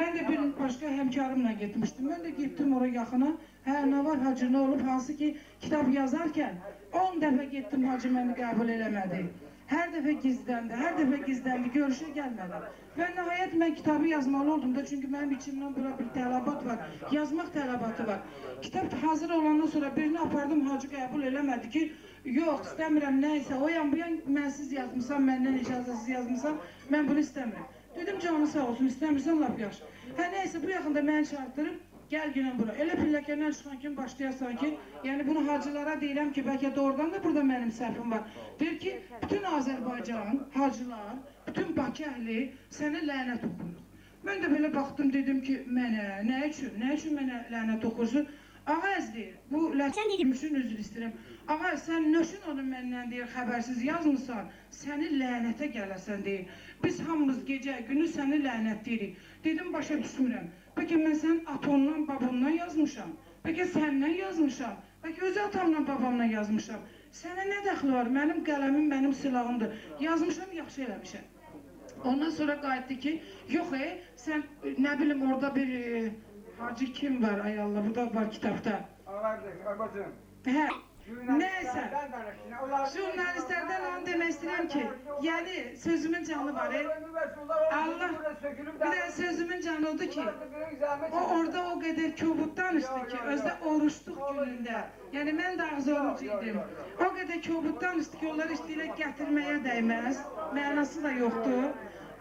[SPEAKER 5] Mən də bir başqa həmkarımla getmişdim, mən də getdim oraya yaxına, hə, nə var Hacı, nə olub, hansı ki, kitab yazarkən 10 dəfə getdim, Hacı məni qəbul eləmədi. Hər dəfə gizləndi, görüşə gəlmədi. Və nəhayət mən kitabı yazmalı oldum da, çünki mənim içimdən bura bir tələbat var, yazmaq tələbatı var. Kitab hazır olandan sonra birini apardım, Hacı qəbul eləmədi ki, yox, istəmirəm, nəysə, o yan bu yan mənsiz yazmışsam, məndən icazəsiz yazmışsam, mən bunu istəmirəm. Dedim, canı sağ olsun, istəmirsən, laf yaxşı. Hə, nəysə, bu yaxında məni çağırtdırıb, gəl günə bura. Elə pilləkəndən çıxan kimi başlayarsan ki, yəni bunu hacılara deyirəm ki, bəlkə doğrudan da burada mənim səhvim var. Deyir ki, bütün Azərbaycan, hacılar, bütün Bakı əhli sənə lənət oxuyur. Mən də belə baxdım, dedim ki, mənə, nə üçün mənə lənət oxursun? Ağaz deyir, bu lənət üçün üzr istəyirəm. Ağaz, sən nöşün onu məndən deyir, xəbərsiz yazmısan, səni lənətə gələsən deyir. Biz hamımız gecə, günü səni lənət deyirik. Dedim, başa düşmürəm. Bəlkə mən sənin atondan, babamdan yazmışam. Bəlkə səndən yazmışam. Bəlkə öz atamdan, babamdan yazmışam. Sənə nə dəxli var? Mənim qələmim, mənim silahımdır. Yazmışam, yaxşı eləmişəm. Ondan sonra qayıtdı ki, yox, sən nə bilim orada bir Hacı kim var, ay Allah, bu da var kitabda. Hə, nəysə, jurnalistlərdən onu demək istəyirəm ki, yəni sözümün canı var, Allah, bir də sözümün canı odur ki, o orada o qədər kobud danışdı ki, özdə oruçluq günündə, yəni mən də ağzı orucu idim, o qədər kobud danışdı ki, onları işləyirək gətirməyə dəyməz, mənası da yoxdur.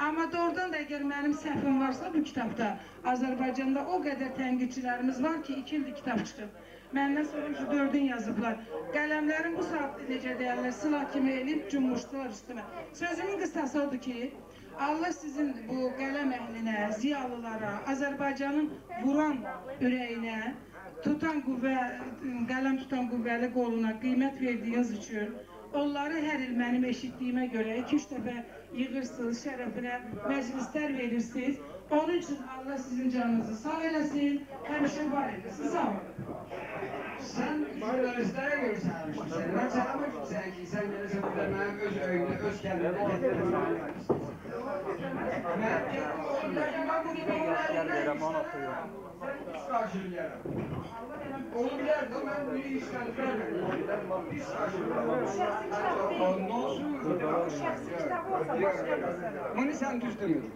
[SPEAKER 5] Amma doğrudan da əgər mənim səhvim varsa bu kitabda, Azərbaycanda o qədər tənqidçilərimiz var ki, 2 ildir kitab çıxıb. Məndən sonra şu 4-ün yazıblar. Qələmlərin bu saat necə deyərlər, silah kimi eləyib cummuşdular üstümə. Sözümün qıstası odur ki, Allah sizin bu qələm əhlinə, ziyalılara, Azərbaycanın vuran ürəyinə, qələm tutan qüvvəli qoluna qiymət verdiyiniz üçün, onları hər il mənim eşitdiyimə görə 2-3 dəfə yığırsınız, şərəfinə məclislər verirsiniz. Onun üçün Allah sizin canınızı sağ eləsin, həmişə var eləsin, sağ olun.
[SPEAKER 4] Sən jurnalistlərə görə çağırmışsın. Mən çağırmışsın ki, sən gəlirsən burada mənim öz öyümdə, öz kəndimdə gətirəm sağlamaq istəyirsən. Mən bu gibi onlardan iş qarşılayarım. Onu bilərdim, mən bunu iş qarşılayarım. İş qarşılayarım. Ondan sonra bunu sən düzdürmür.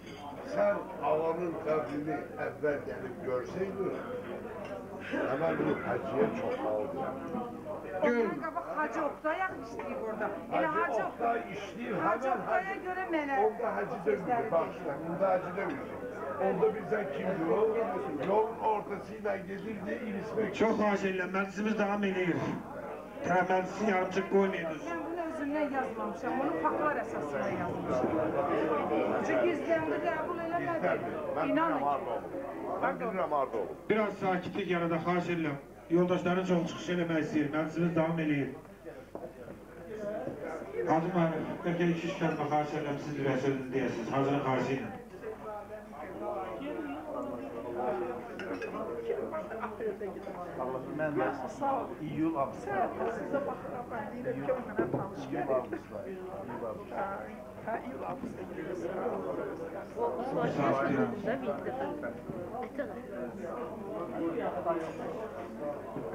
[SPEAKER 8] Sen havanın kadrini evvel gelip görseydin, hemen bir hacıya çok aldı.
[SPEAKER 9] Ondan qabaq Hacı Oktay işləyib orada. Elə Hacı
[SPEAKER 8] Oktay işləyib,
[SPEAKER 9] Hacı Oktay'a görə mənə
[SPEAKER 8] orada hacı dövüyor, bak işte, burada hacı dövüyor. Orada bizden kimdi o? Yolun ortasıyla gelirdi, İlismek.
[SPEAKER 2] Çox xahiş edirəm, məclisimiz davam edir. Məclisin yarımçıq qoymayınız.
[SPEAKER 9] mən bunu özümdən yazmamışam, onu faktlar əsasında yazmışam. Çünki izləndə qəbul eləmədi. İnanın ki.
[SPEAKER 8] Ben bilirəm harda olub.
[SPEAKER 2] Biraz sakitlik yanında xahiş edirəm. Yoldaşların çox çıxış eləmək istəyir, məclisimiz davam edir. Hacı müəllim, bəlkə 2-3 kəlmə xahiş edirəm, siz bir sözünüzü deyəsiniz, Hacının xahişi ilə.
[SPEAKER 10] Mən də iyul avqust.
[SPEAKER 9] Sizə baxıram, mən deyirəm ki, o mənə tanış gəlir. Ha, iyul avqusta gidiyorsun.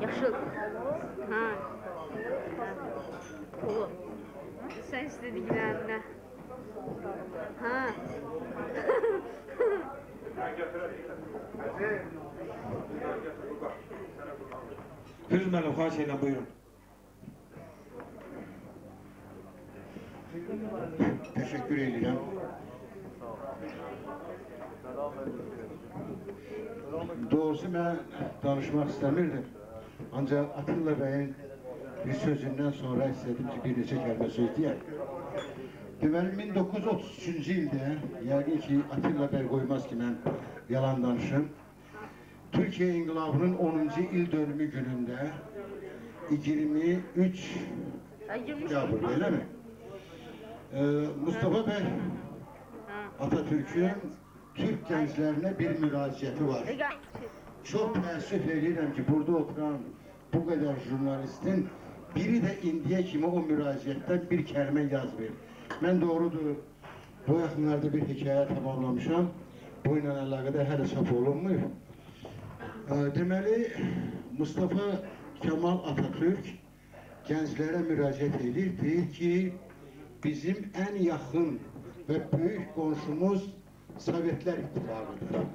[SPEAKER 11] Yaşıl. Ha. Pulu. Sen istediklerine. Ha.
[SPEAKER 2] Hürmeli xahiş buyurun.
[SPEAKER 3] Teşekkür ederim. Doğrusu ben danışmak istemirdim. Ancak Atilla Bey'in bir sözünden sonra istedim ki bir neçə kəlmə söz deyək. Deməli 1933-cü ildə, yəqin ki Atilla Bey qoymaz ki mən yalan danışım. Türkiye İnqilabının 10-cu il dönümü günündə 23 Yağmur, öyle mi? Mustafa Bey Atatürk'ün Türk gençlerine bir müracaatı var. Çok təəssüf edirəm ki burada oturan bu kadar jurnalistin biri de indiye kimi o müracaatdan bir kelime yazmıyor. Ben doğrudur bu yaxınlarda bir hikaye tamamlamışam. Bu ile alakadar hələ çap olunmuyor. Deməli Mustafa Kemal Atatürk gençlere müracaat edir, deyir ki bizim en yakın ve büyük komşumuz Sovyetler İttifakı'dır.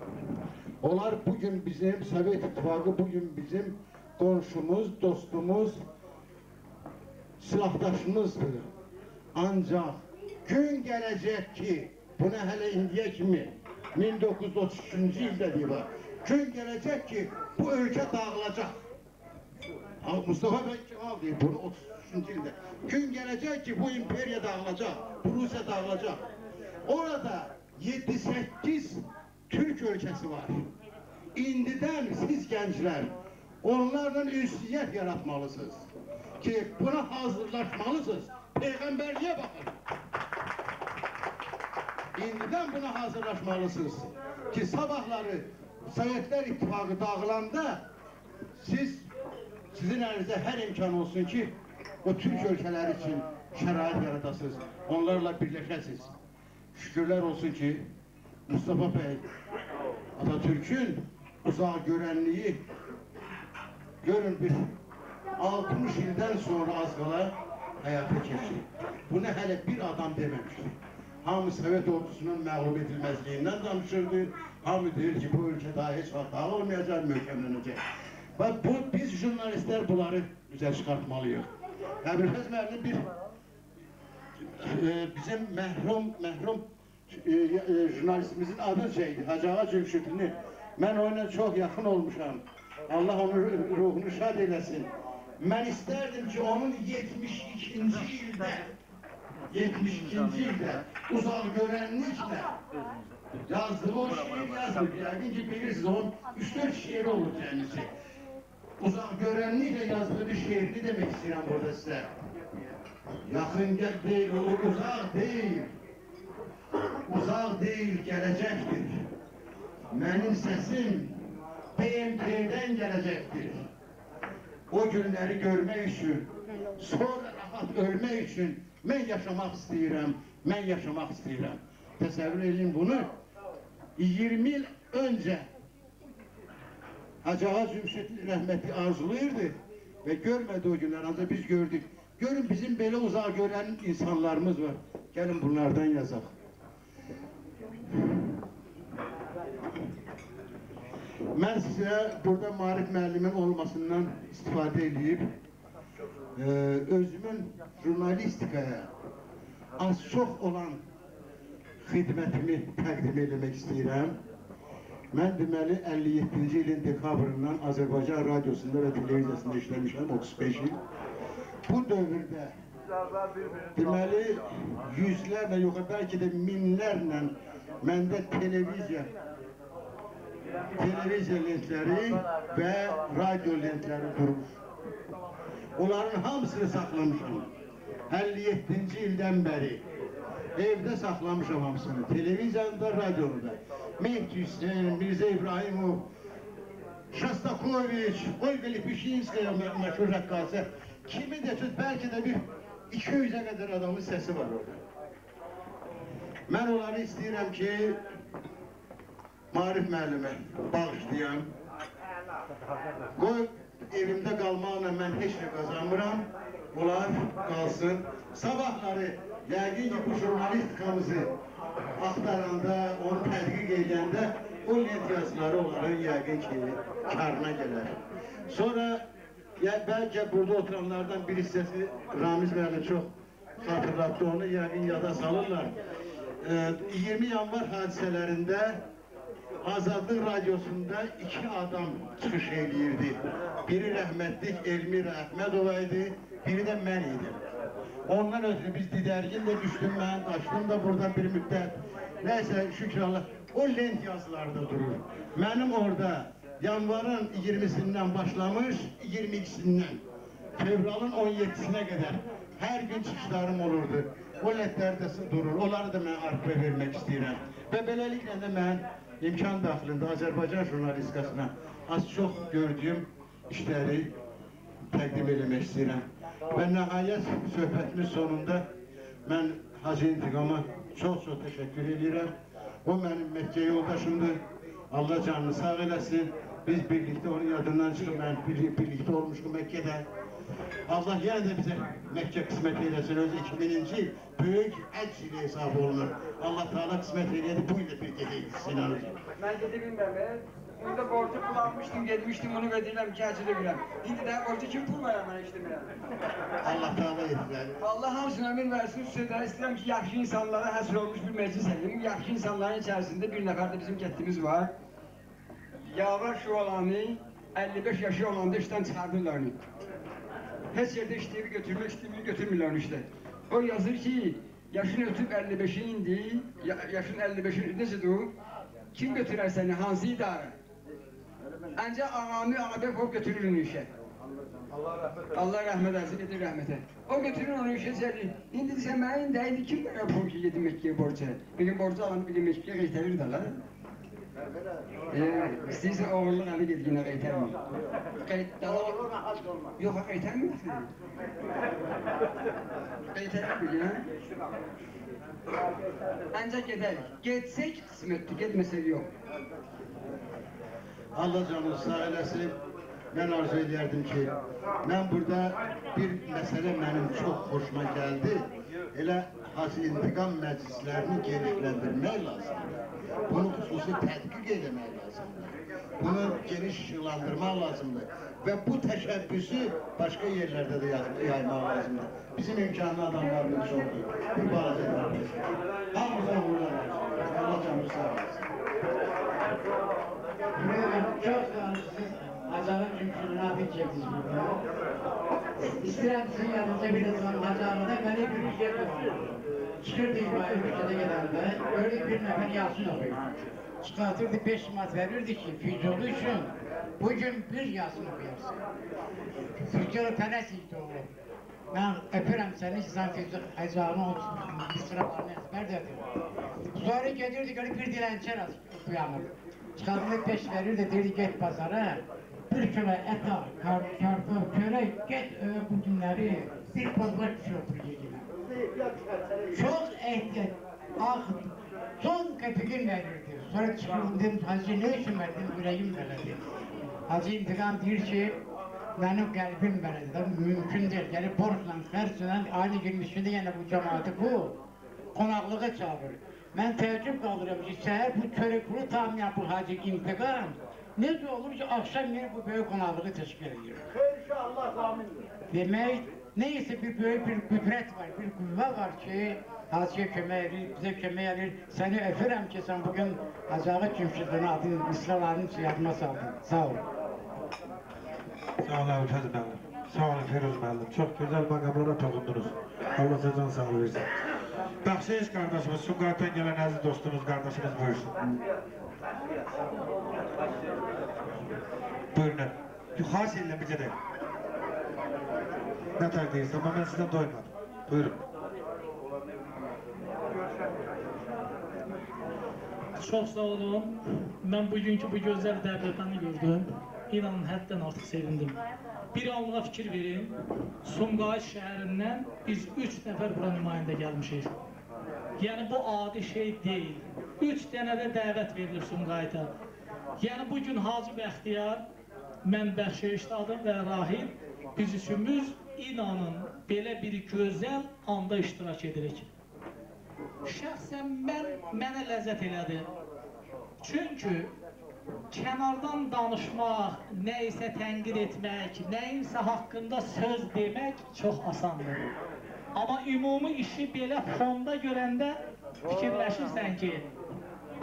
[SPEAKER 3] Onlar bugün bizim, Sovyet İttifakı bugün bizim komşumuz, dostumuz, silahdaşımızdır. Ancak gün gelecek ki, buna hele indiye kimi 1933. yılda diyor, gün gelecek ki bu ülke dağılacak. Mustafa Bey Kemal diyor bunu 33. yılda. Gün gelecek ki bu imperya dağılacak, bu Rusya dağılacak. Orada 7-8 Türk ülkesi var. İndiden siz gençler onlardan ünsiyet yaratmalısınız. Ki buna hazırlaşmalısınız. Peygamberliğe bakın. İndiden buna hazırlaşmalısınız. Ki sabahları Sovyetler İttifakı dağılanda sizin elinizde her imkan olsun ki o Türk ülkeler için şərait yaratasınız. Onlarla birleşesiniz. Şükürler olsun ki Mustafa Bey Atatürk'ün uzağa görenliği görün bir 60 yıldan sonra az kala hayata geçti. Bunu hele bir adam dememişti. Hamı Sovet ordusunun mağlup edilmezliğinden danışırdı. Hamı deyir ki bu ülke daha hiç hata olmayacak, möhkemlenecek. Bak biz jurnalistler bunları güzel çıkartmalıyız. Əbülfəz müəllim bizim məhrum jurnalistimizin adı şeydi, Hacı Ağa Cümşüdlü. Ben onunla çok yakın olmuşam. Allah onun ruhunu şad eylesin. Ben isterdim ki onun 72. ildə uzaq görenlikle yazdığı o şiir yazdı. Yəqin ki bilirsiniz onun 3-4 şiiri olur kendisi. Uzaq görenlikle yazdığı bir şiir, ne demek istedim burada size? Yakın değil, uzak değil. Uzak değil, gelecektir. Benim sesim BMT'den gelecektir. O günleri görmek için, sonra rahat ölmek için ben yaşamak istiyorum, ben yaşamak istiyorum. Təsəvvür edin bunu. 20 yıl önce Hacı Ağa Cümşüdlü rahmetli arzulayırdı ve görmedi o günler, ancak biz gördük. Görün bizim böyle uzağa gören insanlarımız var. Gelin bunlardan yazalım. Ben size burada Marif müəllimin olmasından istifade edip özümün jurnalistikaya az çok olan xidmətimi təqdim etmək istəyirəm. Mən deməli 57-ci ilin dekabrından Azərbaycan Radyosunda və Televiziyasında işləmişəm 35 il. Bu dövrdə deməli yüzlərlə, yox belki de minlərlə məndə televiziya lentləri və radyo lentləri durur. Onların hamısını saxlamışam. 57-ci ildən bəri evdə saxlamışam hamısını. Televiziyada, radyoda. Mehdi Hüseyin, Mirzə İbrahimov, Şostakoviç, Olga Lipişinskaya məşhur rəqqasə. Kimi de belki de bir 200'e kadar adamın sesi var orada.
[SPEAKER 6] Mən onları istəyirəm ki, Marif müəllimə bağışlayam. Qoy evimdə qalmaqla mən heç nə qazanmıram. Onlar qalsın. Sabahları yəqin ki, bu jurnalistikamızı axtaranda, onu tədqiq edəndə o lent yazıları onların yəqin ki, karına gələr. Sonra bəlkə burada oturanlardan bir hissəsi Ramiz müəllim çox xatırlatdı, onu yəqin yada salırlar. 20 yanvar hadisələrində Azadlıq Radyosunda 2 adam çıxış eləyirdi. Biri rəhmətlik Elmira Əhmədova idi, biri də mən idim. Ondan ötürü biz didərgin də düşdüm mən, qaçdım da buradan bir müddət. Nəysə, şükür Allah, o lent yazılarda durur. Mənim orada yanvarın 20-sindən başlamış, 22-sindən, fevralın 17-sinə qədər hər gün çıxışlarım olurdu. O lentlər də durur, onları da mən arxıva vermək istəyirəm. Və beləliklə də mən imkan daxilində Azərbaycan jurnalistikasına az çox gördüyüm işləri təqdim eləmək istəyirəm. Və nəhayət söhbətimiz sonunda mən Hacı İntiqama çox-çox təşəkkür edirəm. O mənim Məkkə yoldaşımdır. Allah canını sağ eləsin. Biz birlikdə onun yadından çıxıb, mən birlikdə olmuşum Məkkədə. Allah yenə də bizə Məkkə qismət eləsin. Öz 2000-ci böyük həcc ili hesab olunur. Allah Teala qismət eləyədi, bu il də bir gedəydik Sinan hocam.
[SPEAKER 4] Mən gedə bilməm, burada borcu pul almışdım, gedmişdim, bunu vedirəm ki, həcc edirəm. İndi də borcu kim pul verir mənə işləmirəm?
[SPEAKER 6] Allah Teala etsin.
[SPEAKER 4] Allah hamısına ömür versin, sözləri istəyirəm ki, yaxşı insanlara həsr olmuş bir məclis edeyim. Yaxşı insanların içərisində bir nəfər də bizim getdiyimiz var. Yavar Şualanı 55 yaşı olanda işdən çıxardırlar onu. Heç yerdə işləyib götürmək istəyir, götürmürlər onu işte. O yazır ki, yaşın ötüb 55'i indi, yaşın 55'i necədir o? Kim götürər səni, hansı idarə? Ancaq ağamı Ağabəkov götürür onu işə. Allah rəhmət eləsin, gedir rəhmətə. O götürür onu işə səlir. İndi sən mənim deyildi, kim mənə pul ki, yedim Məkkiyə borca? Benim borcu alanı bilim Məkkiyə qeytəlir də lan. İstəyirsən oğurluq əli ged yine qeytərmir. Yox, qeytərmir nəfədir. Qeytərmir ya. Ancaq gedərik. Getsək qismətdir, getməsək yox.
[SPEAKER 6] Allah canını sağ eləsin. Mən arzu edərdim ki, mən burada bir məsələ mənim çox xoşuma gəldi. Elə Hacı İntiqam məclislərini genişləndirmək lazımdır. Bunu xüsusi tədqiq eləmək lazımdır. Bunu geniş işıqlandırmaq lazımdır. Və bu təşəbbüsü başqa yerlərdə də yaymaq lazımdır. Bizim imkanlı adamlarımız çoxdur. Bir balaca qardeş. Hamımıza uğurlar olsun. Allah canını sağ olasın.
[SPEAKER 12] Çok sağ olun. Hazarın cümşünün abi çektiniz burada. İstirəm sizin yanınıza bir de sonra Hazarlı'da beni bir yer var. Çıkırdı İbrahim Hüccədə gedəndə, gördük bir nəfər Yasin okuyur. Çıkartırdı 5 mat verirdi ki, Füzuli üçün bugün bir Yasin okuyarsın. Füzuli pərəs ildi oğlu. Ben öpürəm səni, sen Füzuli Hazarını sıralarını ezber derdim. Sonra gedirdi, görüp bir dilençer okuyanır. Çıkartırdı 5 verirdi, dedi get pazara. Bir kilo et al, karpuz, çörek, get bu günleri bir pazar çöpür yediler. Çok ehtiyat, son köpüğüm verirdi. Sonra çıkırdım, Hacı ne için verdim, yüreğim verdi. Hacı İntiqam deyir ki, benim kalbim verdi, mümkün değil. Gelip borçla, xərclə, aynı gün içində yine bu cemaati bu konaklığı çağırır. Ben təəccüb qalıram ki, səhər bu çörəkli tamlayan bu Hacı İntiqam, necə olur ki, akşam yine bu böyük konaklığı teşkil ediyor.
[SPEAKER 8] İnşallah amindir.
[SPEAKER 12] Demək, neyse bir böyük bir qüdrət var, bir qüvvə var ki, Hacıya kömək edir, bizə kömək edir. Səni öpürəm ki, sən bugün Acağı Cümşüdünün adını, misralarını yadıma saldın. Sağ ol.
[SPEAKER 2] Sağ olun Fəz müəllim. Sağ olun Firuz müəllim. Çox gözəl məqamlara toxundunuz. Allah sizə can sağlığı versin. Bəxşəyiş qardaşımız, Sumqayıtdan gələn əziz dostumuz, qardaşımız buyursun. Buyurun. Xahiş edirəm bir gedək. Ne tər deyirsən, ama mən sizdən doymadım. Buyurun.
[SPEAKER 13] Çox sağ olun. Mən bugünkü bu gözəl dəvətəni gördüm. İnanın həddən artıq sevindim. Bir anlığa fikir verin. Sumqayıt şəhərindən biz 3 nəfər bura nümayəndə gəlmişik. Yəni bu adi şey deyil. 3 dənə də dəvət verilir Sumqayıta. Yəni bugün Hacı Bəxtiyar, mən Bəxşeyişdadım və Rahim biz üçümüz inanın belə bir gözəl anda iştirak edirik. Şəxsən mənə ləzzət elədi. Çünki kənardan danışmaq, nəyisə tənqid etmək, nəyinsə haqqında söz demək çox asandır. Amma ümumi işi belə fonda görəndə fikirləşirsən ki,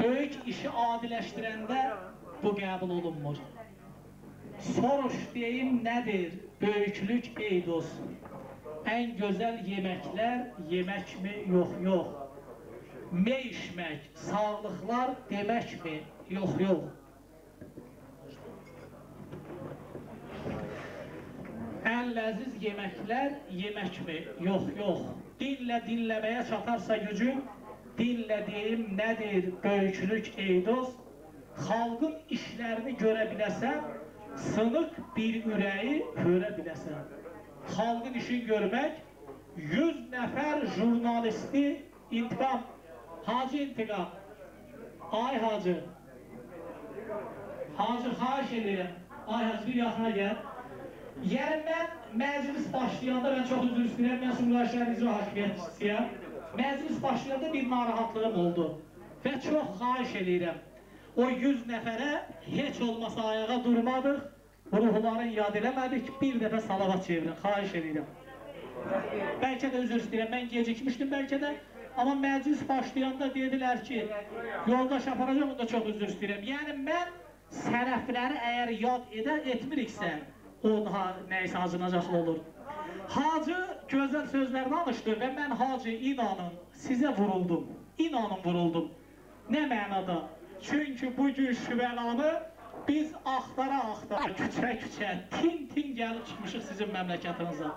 [SPEAKER 13] böyük işi adiləşdirəndə bu qəbul olunmur. Soruş deyim nədir böyüklük ey dost? Ən gözəl yeməklər yeməkmi? Yox, yox. Mey içmək, sağlıqlar deməkmi? Yox, yox. Ən ləziz yeməklər yeməkmi? Yox, yox. Dinlə dinləməyə çatarsa gücüm, dinlə deyim nədir böyüklük ey dost? Xalqın işlərini görə biləsən, sınıq bir ürəyi hörə biləsən. Xalqın işini görmək, 100 nəfər jurnalisti intiqam, Hacı intiqam. Ay Hacı. Hacı, xahiş edirəm. Ay Hacı, bir yaxına gəl. Yəni mən məclis başlayanda, mən çox üzr istəyirəm, mən Sumqayıt şəhər icra hakimiyyətçisiyəm. Məclis başlayanda bir narahatlığım oldu və çox xahiş edirəm. O 100 nəfərə heç olmasa ayağa durmadıq, ruhların yad eləmədik, bir dəfə salavat çevirin, xahiş edirəm. Bəlkə də üzr istəyirəm, mən gecikmişdim bəlkə də, amma məclis başlayanda dedilər ki, yoldaş aparacaq, onda çox üzr istəyirəm. Yəni mən sərəfləri əgər yad etmiriksə, ona nəysə acınacaqlı olur. Hacı gözəl sözlər danışdı və mən Hacı inanın sizə vuruldum. İnanın vuruldum. Nə mənada? Çünki bugün Şüvəlanı biz axtara-axtara, küçə-küçə, tin-tin gəlib çıxmışıq sizin məmləkətinizə.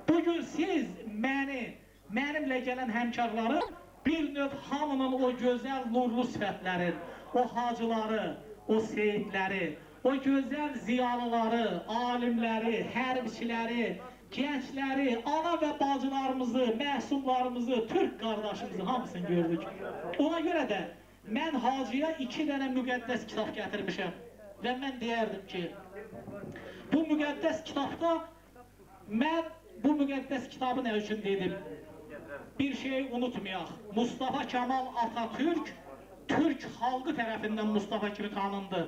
[SPEAKER 13] Bugün siz mənimlə gələn həmkarları bir növ hamının o gözəl nurlu sifətlərin, o hacıları, o seyidləri, o gözəl ziyalıları, alimləri, hərbçiləri, gəncləri, ana və bacılarımızı, məhsullarımızı, türk qardaşımızı hamısını gördük. Ona görə də mən Hacıya 2 dənə müqəddəs kitab gətirmişəm və mən deyərdim ki, bu müqəddəs kitabda mən bu müqəddəs kitabı nə üçün dedim? Bir şey unutmayaq, Mustafa Kemal Atatürk, Türk xalqı tərəfindən Mustafa kimi tanındı.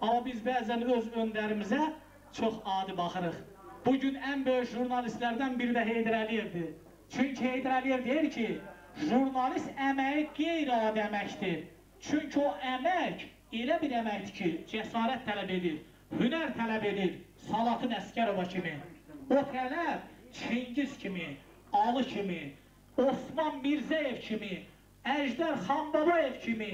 [SPEAKER 13] Amma biz bəzən öz öndərimizə çox adi baxırıq. Bugün ən böyük jurnalistlərdən biri də Heydər Əliyevdir. Çünki Heydər Əliyev deyir ki, jurnalist əməyi qeyri-adi əməkdir. Çünki o əmək elə bir əməkdir ki, cəsarət tələb edir, hünər tələb edir, Salatın Əsgərova kimi. O tələb Çingiz kimi, Ali kimi, Osman Mirzəyev kimi, Əjdər Xanbabayev kimi